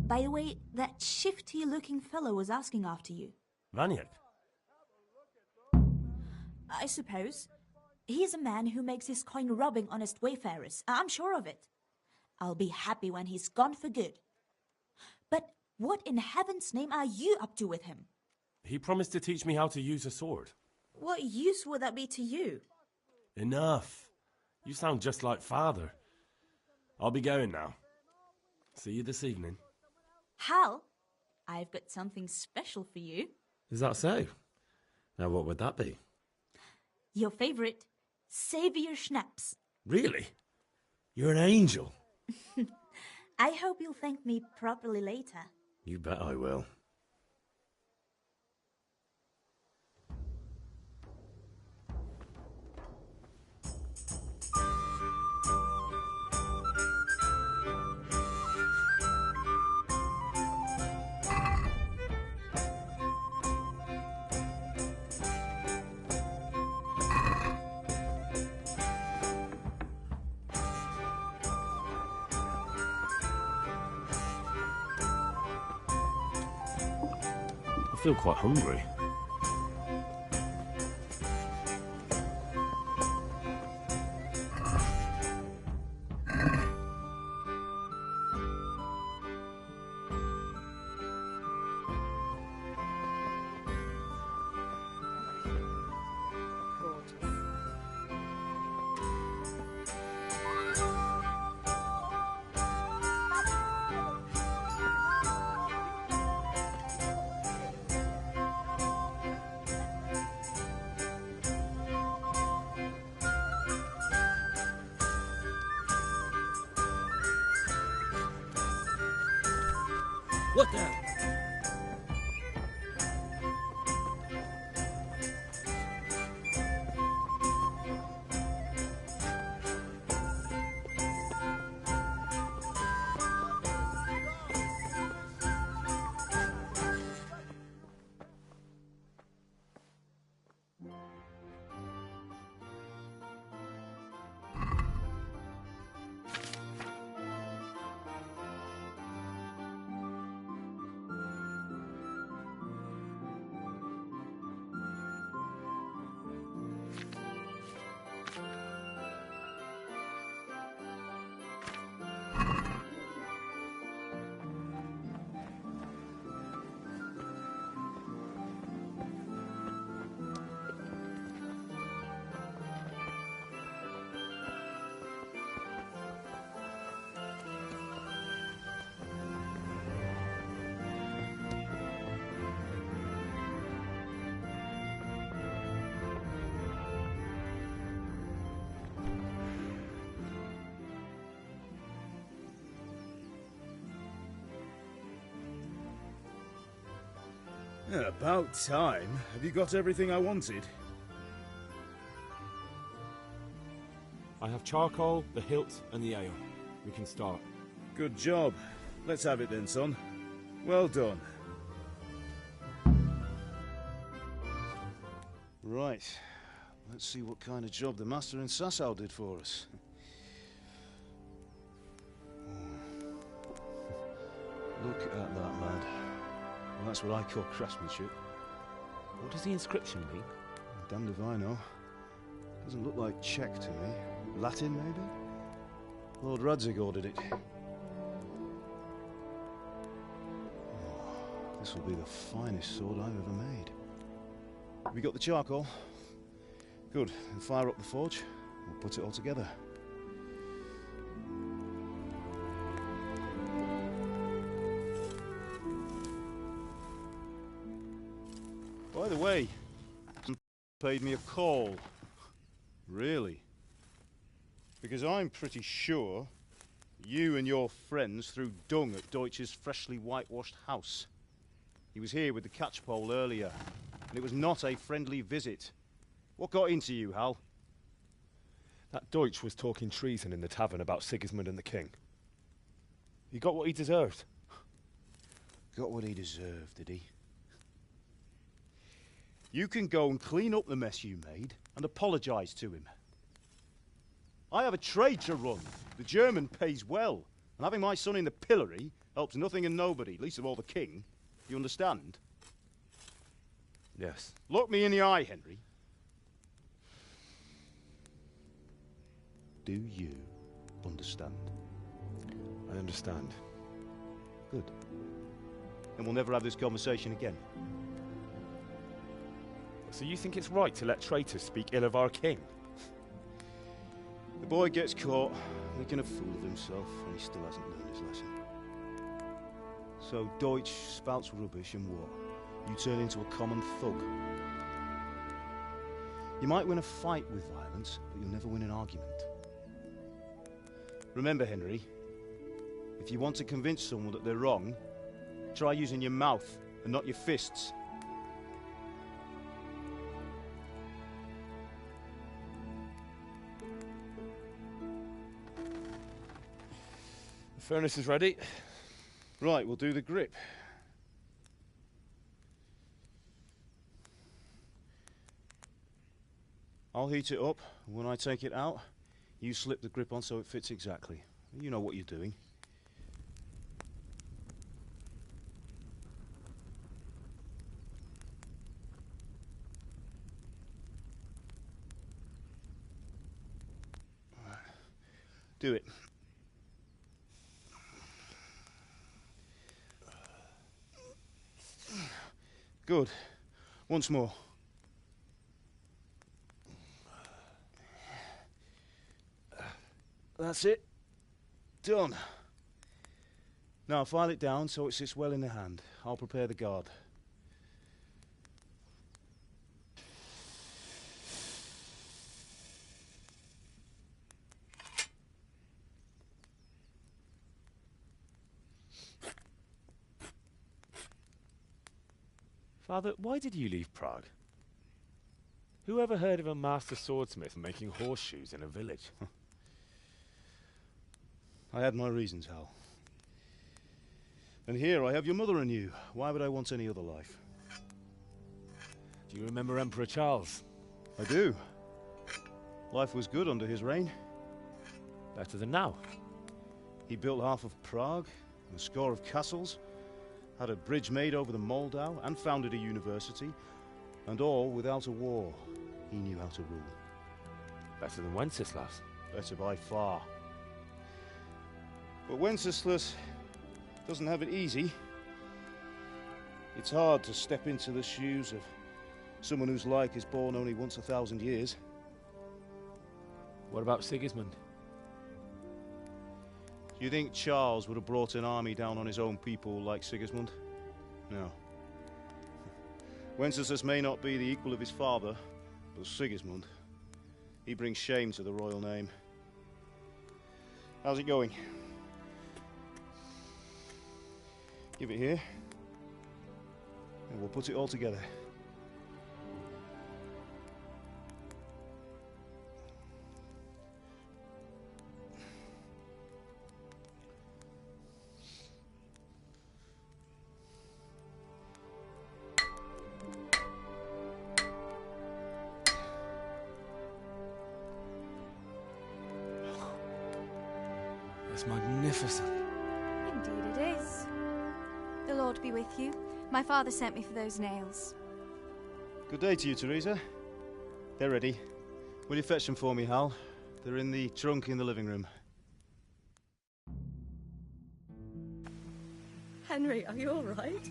by the way, that shifty-looking fellow was asking after you. Vaniak? I suppose. He's a man who makes his coin robbing honest wayfarers. I'm sure of it. I'll be happy when he's gone for good. But what in heaven's name are you up to with him? He promised to teach me how to use a sword. What use would that be to you? Enough. You sound just like father. I'll be going now. See you this evening. Hal, I've got something special for you. Is that so? Now what would that be? Your favourite Savior Schnapps. Really? You're an angel. I hope you'll thank me properly later. You bet I will. feel quite hungry. What the? Yeah, about time. Have you got everything I wanted? I have charcoal, the hilt, and the ale. We can start. Good job. Let's have it then, son. Well done. Right. Let's see what kind of job the Master in Sasau did for us. Look at that, lad. Well, that's what I call craftsmanship. What does the inscription mean? Damned if I know. Doesn't look like Czech to me. Latin, maybe? Lord Radzig ordered it. Oh, this will be the finest sword I've ever made. Have you got the charcoal? Good. Then fire up the forge. We'll put it all together. By the way, paid me a call. Really? Because I'm pretty sure you and your friends threw dung at Deutsch's freshly whitewashed house. He was here with the catchpole earlier, and it was not a friendly visit. What got into you, Hal? That Deutsch was talking treason in the tavern about Sigismund and the king. He got what he deserved. Got what he deserved, did he? You can go and clean up the mess you made and apologise to him. I have a trade to run. The German pays well, and having my son in the pillory helps nothing and nobody, least of all the king. You understand? Yes. Look me in the eye, Henry. Do you understand? I understand. Good. Then we'll never have this conversation again. So you think it's right to let traitors speak ill of our king? The boy gets caught, making a fool of himself, and he still hasn't learned his lesson. So Deutsch spouts rubbish, and what? You turn into a common thug. You might win a fight with violence, but you'll never win an argument. Remember, Henry, if you want to convince someone that they're wrong, try using your mouth and not your fists. The furnace is ready. Right, we'll do the grip. I'll heat it up, and when I take it out, you slip the grip on so it fits exactly. You know what you're doing. Do it. Good. Once more. That's it. Done. Now file it down so it sits well in the hand. I'll prepare the guard. Father, why did you leave Prague? Who ever heard of a master swordsmith making horseshoes in a village? I had my reasons, Hal. And here I have your mother and you. Why would I want any other life? Do you remember Emperor Charles? I do. Life was good under his reign. Better than now. He built half of Prague, and a score of castles, had a bridge made over the Moldau, and founded a university, and all without a war. He knew how to rule. Better than Wenceslas. Better by far. But Wenceslas doesn't have it easy. It's hard to step into the shoes of someone whose like is born only once 1,000 years. What about Sigismund? Do you think Charles would have brought an army down on his own people like Sigismund? No. Wenceslas may not be the equal of his father, but Sigismund, he brings shame to the royal name. How's it going? Give it here, and we'll put it all together. It's magnificent. Indeed it is. The Lord be with you. My father sent me for those nails. Good day to you, Teresa. They're ready. Will you fetch them for me, Hal? They're in the trunk in the living room. Henry, are you all right?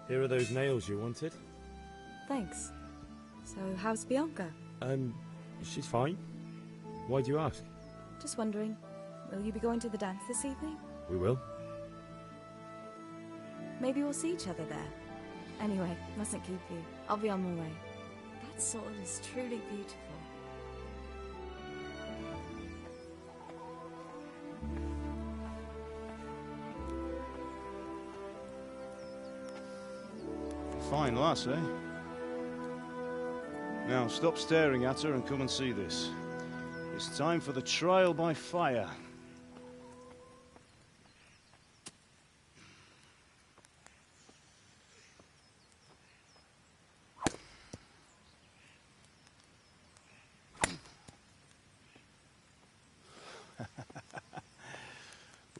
Here are those nails you wanted. Thanks. So, how's Bianca? She's fine. Why do you ask? Just wondering, will you be going to the dance this evening? We will. Maybe we'll see each other there. Anyway, mustn't keep you. I'll be on my way. That sword is truly beautiful. Fine lass, eh? Now, stop staring at her and come and see this. It's time for the trial by fire.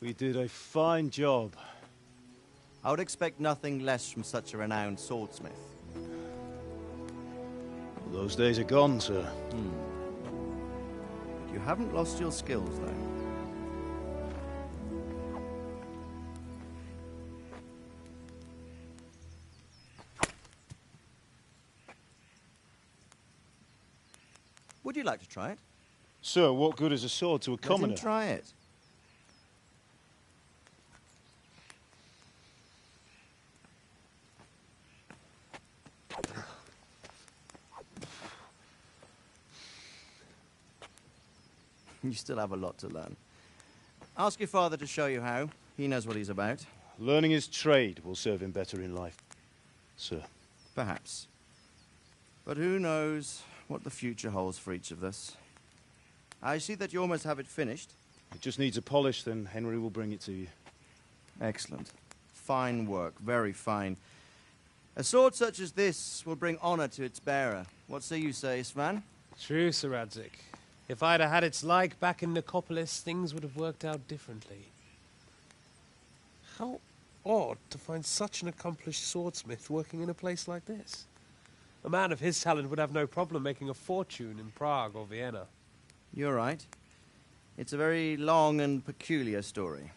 We did a fine job. I would expect nothing less from such a renowned swordsmith. Well, those days are gone, sir. You haven't lost your skills, though. Would you like to try it? Sir, what good is a sword to a commoner? Let him try it. You still have a lot to learn. Ask your father to show you how. He knows what he's about. Learning his trade will serve him better in life, sir. Perhaps. But who knows what the future holds for each of us. I see that you almost have it finished. It just needs a polish, then Henry will bring it to you. Excellent. Fine work, very fine. A sword such as this will bring honor to its bearer. What say you, Svan? True, Sir Radzig. If I'd have had its like back in Nicopolis, things would have worked out differently. How odd to find such an accomplished swordsmith working in a place like this. A man of his talent would have no problem making a fortune in Prague or Vienna. You're right. It's a very long and peculiar story.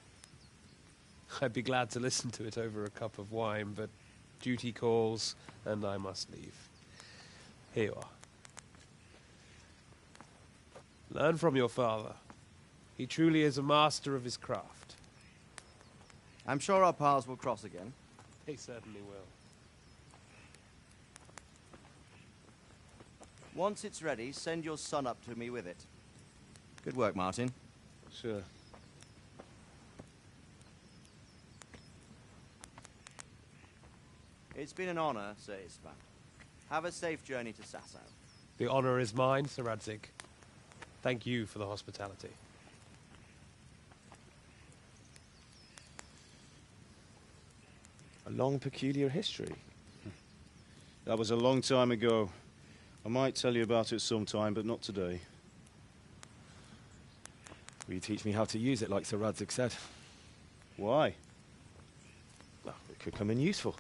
I'd be glad to listen to it over a cup of wine, but duty calls, and I must leave. Here you are. Learn from your father. He truly is a master of his craft. I'm sure our paths will cross again. He certainly will. Once it's ready, send your son up to me with it. Good work, Martin. Sir. It's been an honor, Sir Isvan. Have a safe journey to Sasau. The honor is mine, Sir Radzig. Thank you for the hospitality. A long, peculiar history. That was a long time ago. I might tell you about it sometime, but not today. Will you teach me how to use it, like Sir Radzig said? Why? Well, it could come in useful.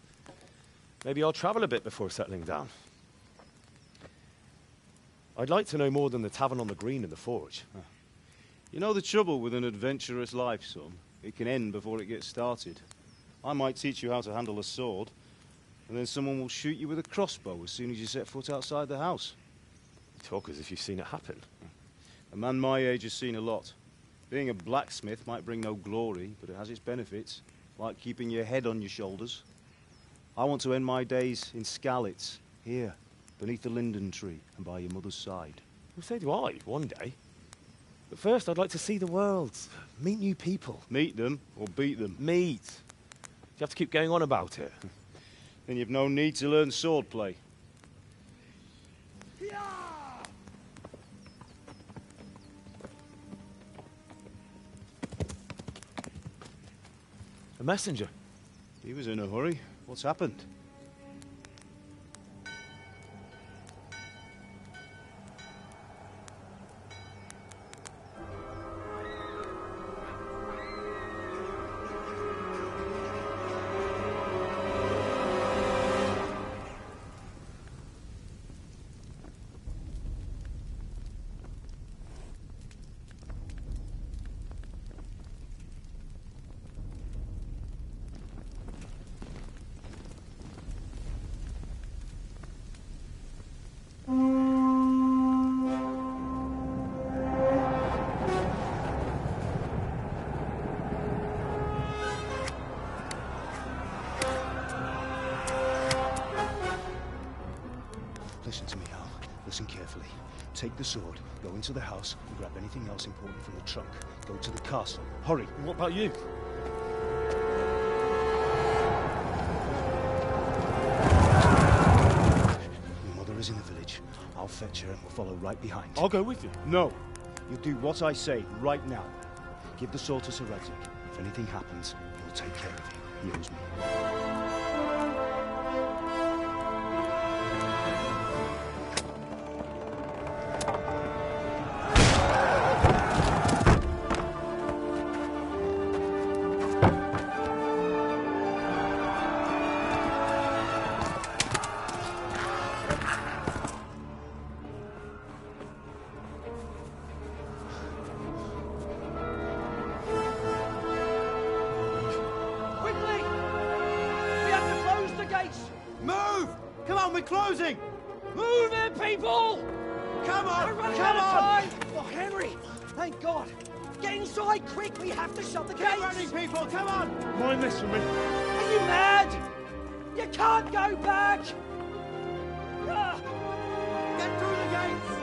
Maybe I'll travel a bit before settling down. I'd like to know more than the tavern on the green and the forge. You know the trouble with an adventurous life, son? It can end before it gets started. I might teach you how to handle a sword, and then someone will shoot you with a crossbow as soon as you set foot outside the house. You talk as if you've seen it happen. A man my age has seen a lot. Being a blacksmith might bring no glory, but it has its benefits, like keeping your head on your shoulders. I want to end my days in Skalitz, here, beneath the linden tree and by your mother's side. Well, so do I, one day. But first, I'd like to see the world, meet new people. Meet them or beat them? Meet. You have to keep going on about it. Then you've no need to learn swordplay. A messenger. He was in a hurry. What's happened? Listen to me, Hal. Listen carefully. Take the sword, go into the house, and grab anything else important from the trunk. Go to the castle. Hurry. What about you? Your mother is in the village. I'll fetch her and we'll follow right behind. I'll go with you. No. You do what I say right now. Give the sword to Sir Radzig. If anything happens, he'll take care of you. He owes me. Move! Come on, we're closing! Move it, people! Come Come on! We're running Come out of on! time! Oh, Henry! Thank God! Get inside, quick! We have to shut the gates! Get running, people! Come on! Mind this for me. Are you mad? You can't go back! Ah. Get through the gates!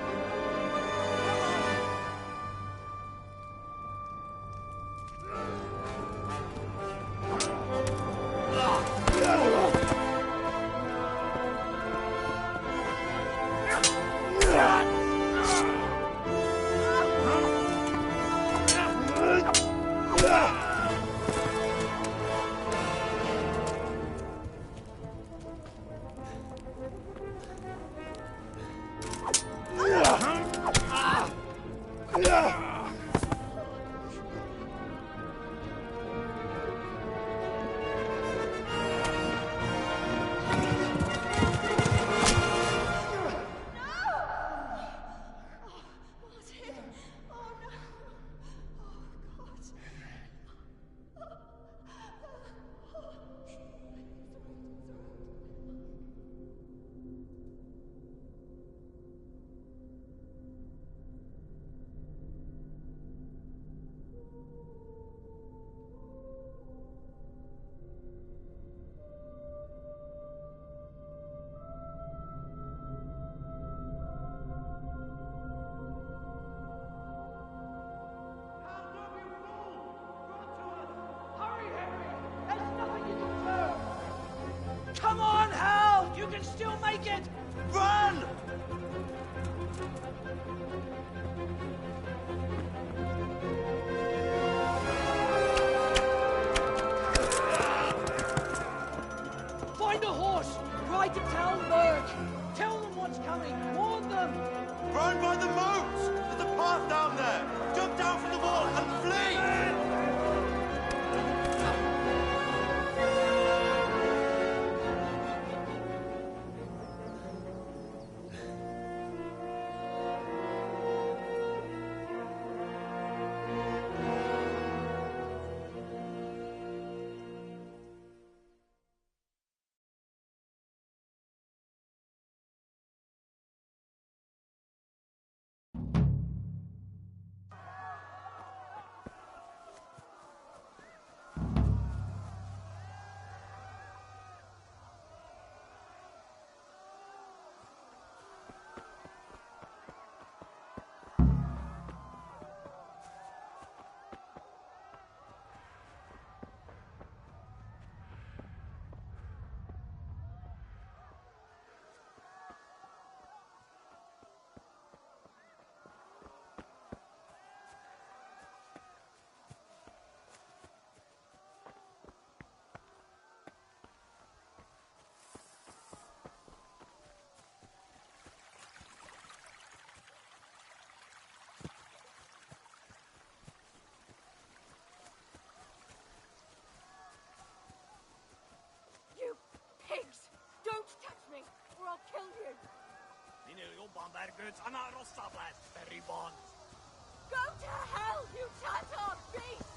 Come on, Hal! You can still make it! Run! Find a horse! Ride to Talmberg! Tell them what's coming! Warn them! Run by the moat! There's a path down there! Jump down from the wall and flee! Pigs! Don't touch me, or I'll kill you! Go to hell, you Tatar beast!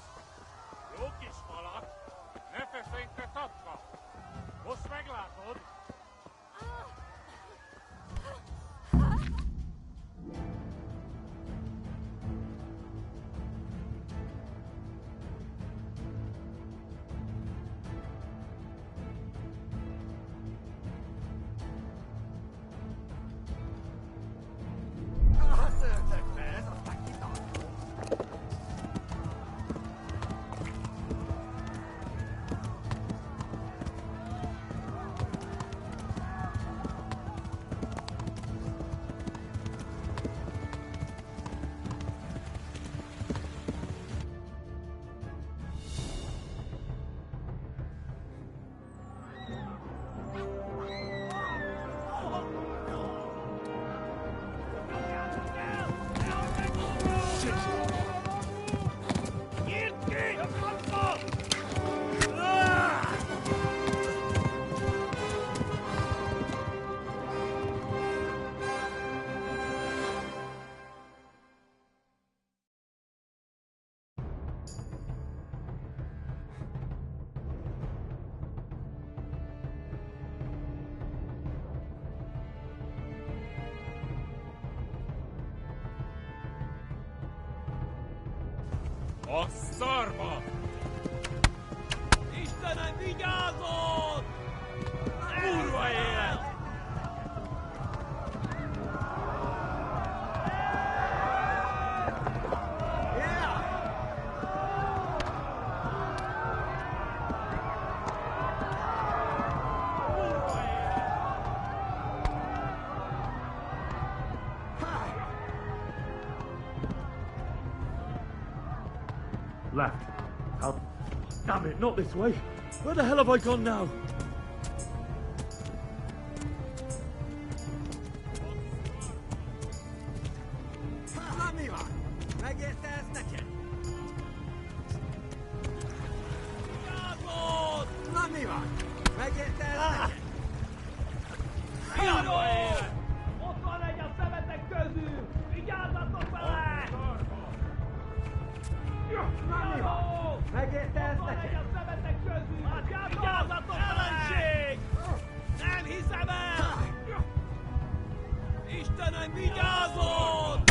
A szarba! Istenem, vigyázzon! Kurva élet! Left. Up. Damn it, not this way. Where the hell have I gone now? Ott van egy a szemetek közül! Vigyázzatok vele! Megérte ezt neked? Ott van egy a szemetek közül! Vigyázzatok ellenség! Nem hiszem el! Istenem, vigyázzon!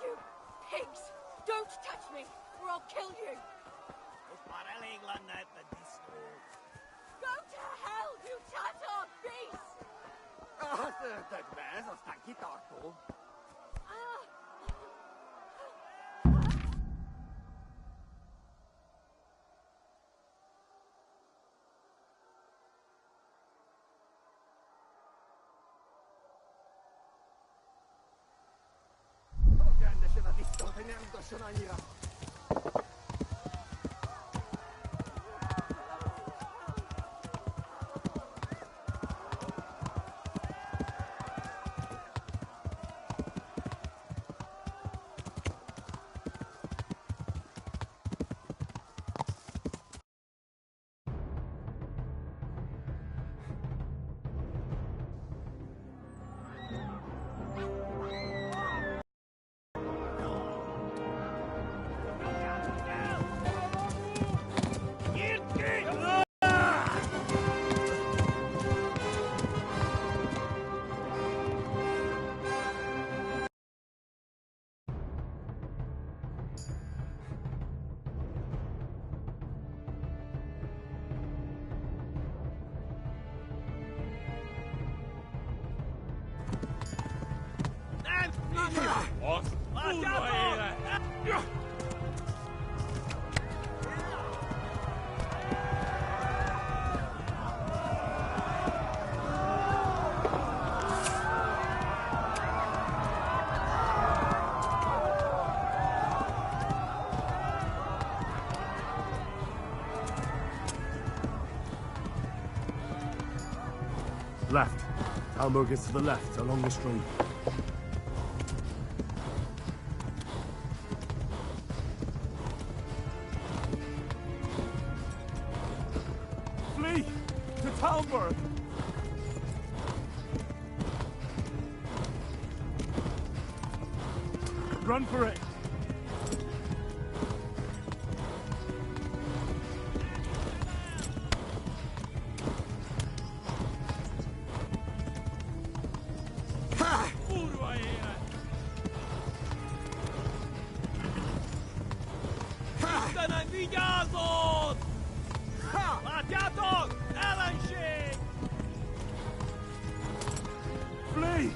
You pigs! Don't touch me, or I'll kill you! Go to hell, you Tatar beast! Left. Talmud is to the left, along the stream. Flee! To Talmud! Run for it! Flee!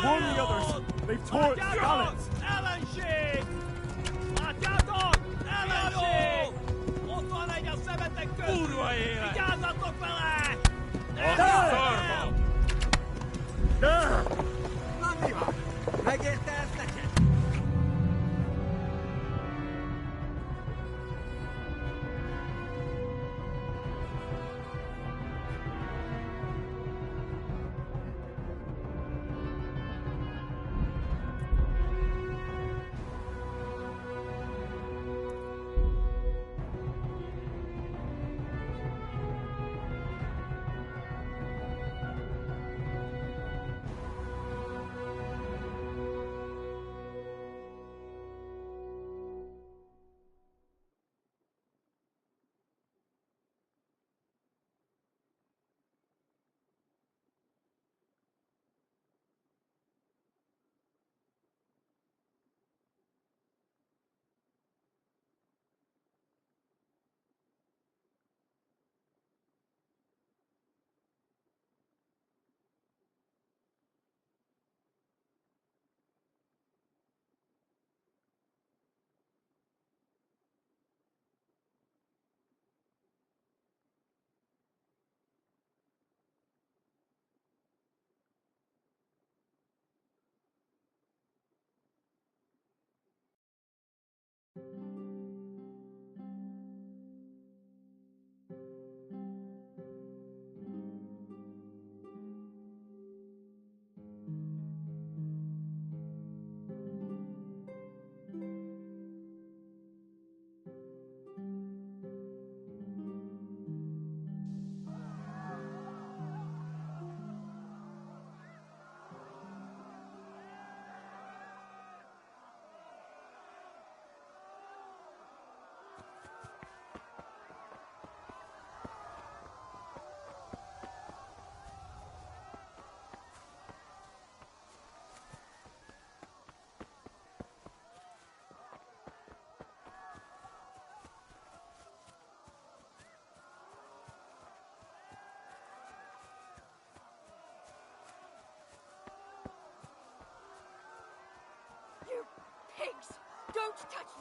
Warn the others! They've tore its scallops!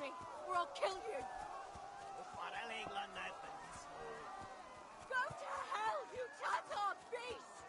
me, or I'll kill you. Go to hell, you Tatar beast!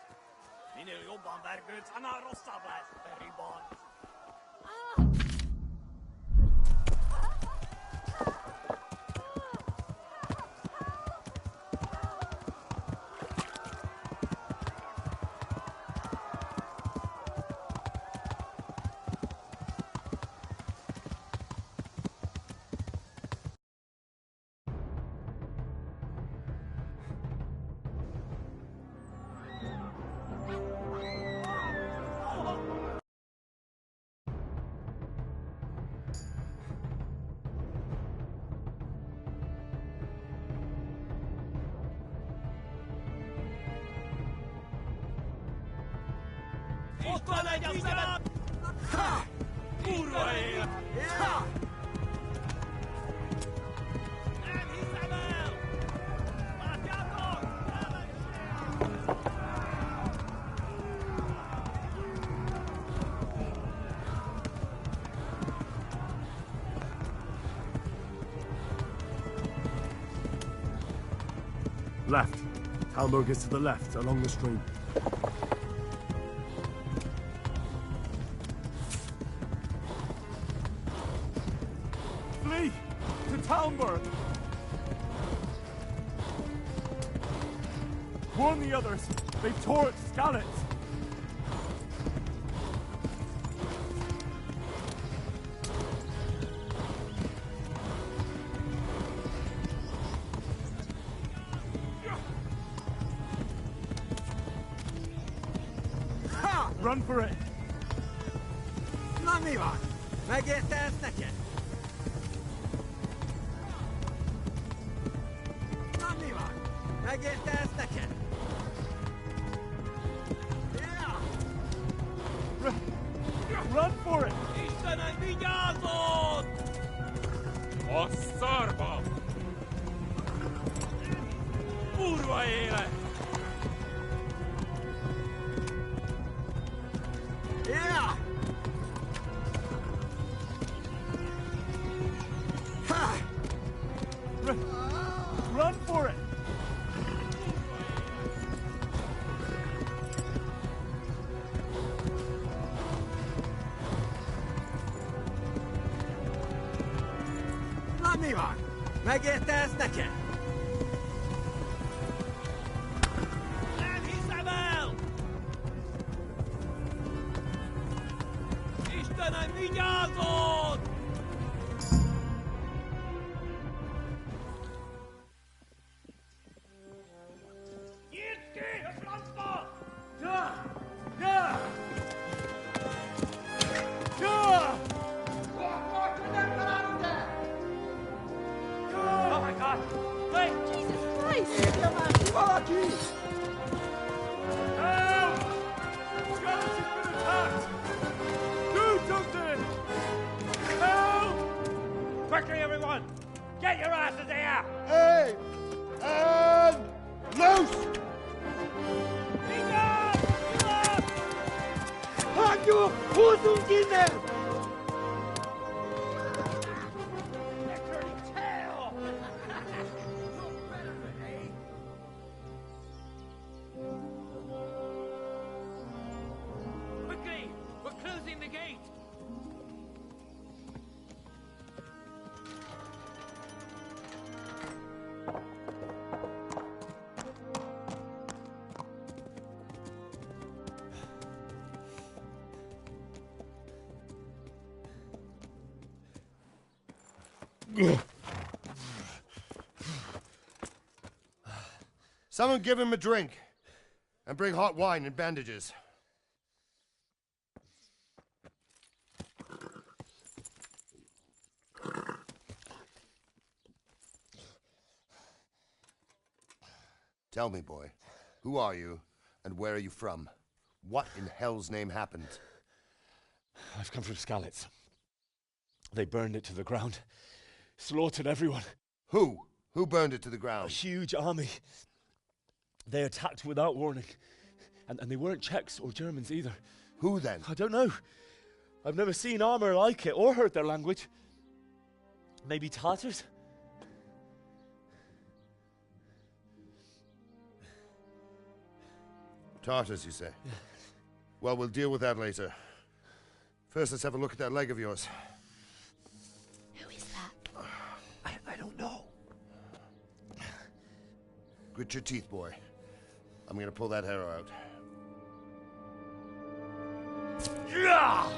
Left. Talmberg is to the left, along the stream. Flee! To Talmberg! Warn the others! They've tore at Skalitz! Run for it! Namiva! Magesta Snatcher! Namiva! Magesta Snatcher! Run for it! Osarba! Urvaele! Yeah! Ha! Run for it! Namiva! Magesta Snatcher! Oh my God! Wait! Jesus Christ! Help! Skalitz has been attacked! Do something! Help! Quickly, everyone! Get your asses here! Hey! And loose! Hanyu! Who's in there? Quickly! We're closing the gate! Someone give him a drink. And bring hot wine and bandages. Tell me, boy, who are you and where are you from? What in hell's name happened? I've come from Skalitz. They burned it to the ground. Slaughtered everyone. Who? Who burned it to the ground? A huge army. They attacked without warning. And they weren't Czechs or Germans either. Who then? I don't know. I've never seen armor like it or heard their language. Maybe Tartars? Tartars, you say? Well, we'll deal with that later. First, let's have a look at that leg of yours. Who is that? I don't know. Grit your teeth, boy. I'm gonna pull that arrow out. Yeah!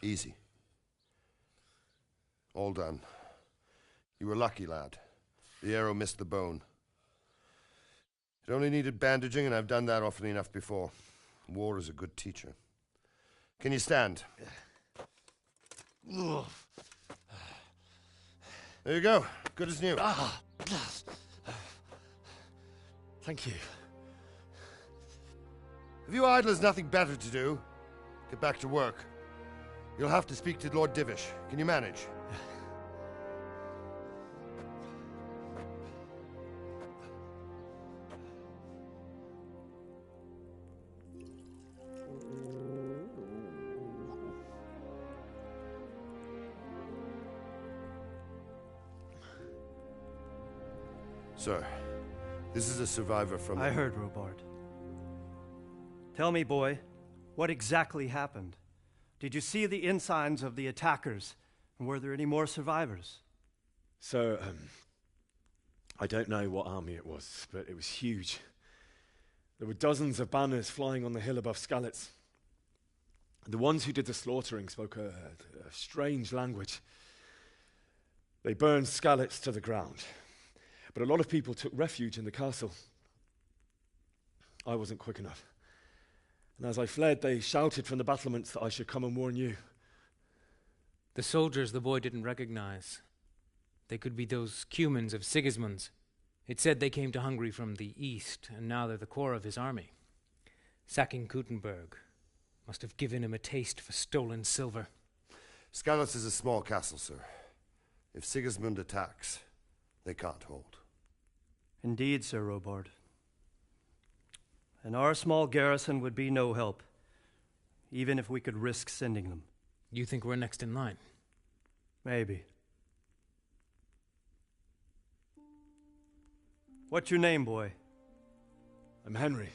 Easy. All done. You were lucky, lad. The arrow missed the bone. It only needed bandaging, and I've done that often enough before. War is a good teacher. Can you stand? There you go. Good as new. Thank you. Have you idlers nothing better to do? Get back to work. You'll have to speak to Lord Divish. Can you manage? Sir, this is a survivor from... I heard, Robard. Tell me, boy, what exactly happened? Did you see the ensigns of the attackers? And were there any more survivors? So, I don't know what army it was, but it was huge. There were dozens of banners flying on the hill above Skalitz. The ones who did the slaughtering spoke a strange language. They burned Skalitz to the ground. But a lot of people took refuge in the castle. I wasn't quick enough. And as I fled, they shouted from the battlements that I should come and warn you. The soldiers the boy didn't recognize. They could be those Cumans of Sigismund's. It said they came to Hungary from the east, and now they're the core of his army. Sacking Kuttenberg must have given him a taste for stolen silver. Skalitz is a small castle, sir. If Sigismund attacks, they can't hold. Indeed, Sir Robard. And our small garrison would be no help, even if we could risk sending them. You think we're next in line? Maybe. What's your name, boy? I'm Henry,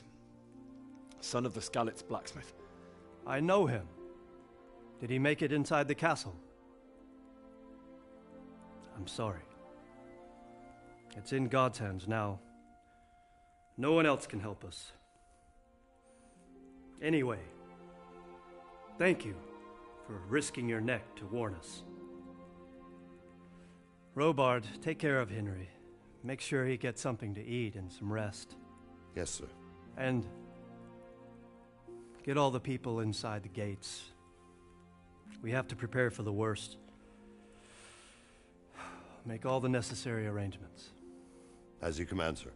son of the Skalitz blacksmith. I know him. Did he make it inside the castle? I'm sorry. It's in God's hands now. No one else can help us. Anyway, thank you for risking your neck to warn us. Robard, take care of Henry. Make sure he gets something to eat and some rest. Yes, sir. And get all the people inside the gates. We have to prepare for the worst. Make all the necessary arrangements. As you command, sir.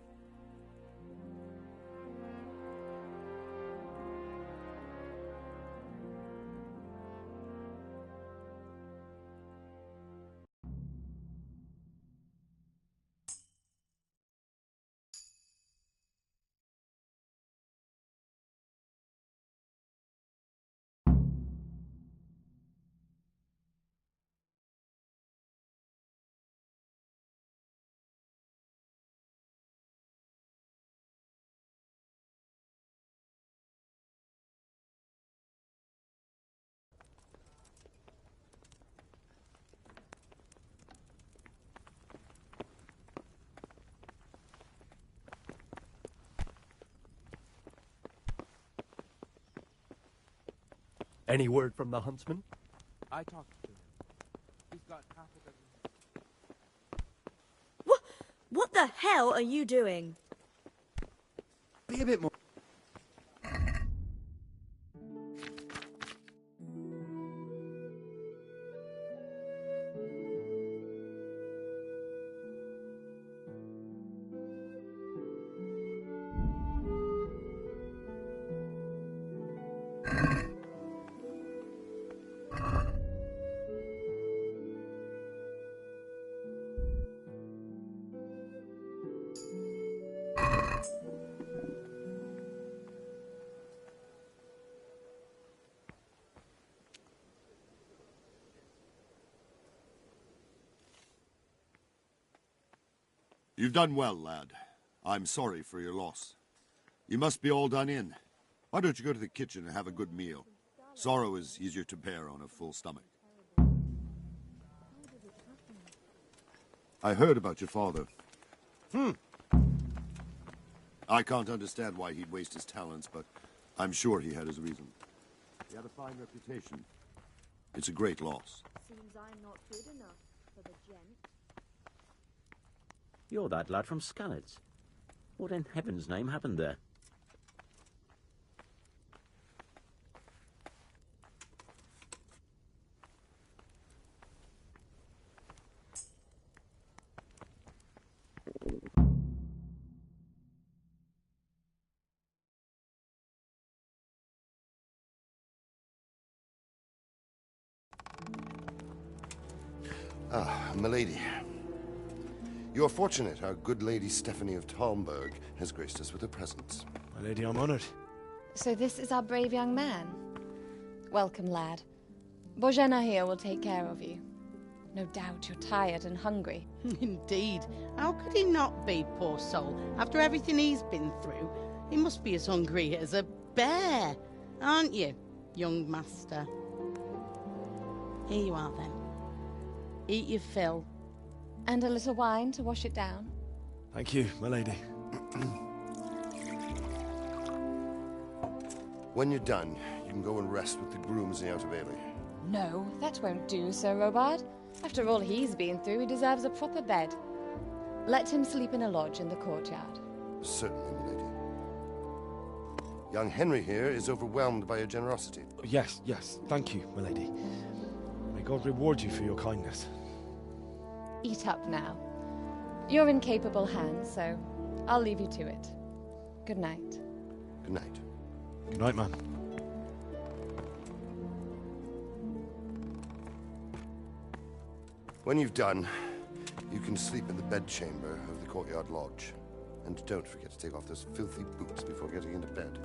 Any word from the huntsman? I talked to him. He's got half a dozen. What the hell are you doing? Be a bit more. You've done well, lad. I'm sorry for your loss. You must be all done in. Why don't you go to the kitchen and have a good meal? Sorrow is easier to bear on a full stomach. I heard about your father. I can't understand why he'd waste his talents, but I'm sure he had his reason. He had a fine reputation. It's a great loss. Seems I'm not good enough for the gent. You're that lad from Skalitz. What in heaven's name happened there? Ah, milady. You are fortunate our good lady Stephanie of Talmberg has graced us with her presence. My lady, I'm honored. So this is our brave young man. Welcome, lad. Bozhena here will take care of you. No doubt you're tired and hungry. Indeed. How could he not be, poor soul? After everything he's been through, he must be as hungry as a bear, aren't you, young master? Here you are, then. Eat your fill. And a little wine to wash it down. Thank you, my lady. When you're done, you can go and rest with the grooms in the Outer Bailey. No, that won't do, Sir Robard. After all he's been through, he deserves a proper bed. Let him sleep in a lodge in the courtyard. Certainly, my lady. Young Henry here is overwhelmed by your generosity. Yes, thank you, my lady. May God reward you for your kindness. Eat up now. You're in capable hands, so I'll leave you to it. Good night. Good night. Good night, ma'am. When you've done, you can sleep in the bedchamber of the courtyard lodge. And don't forget to take off those filthy boots before getting into bed.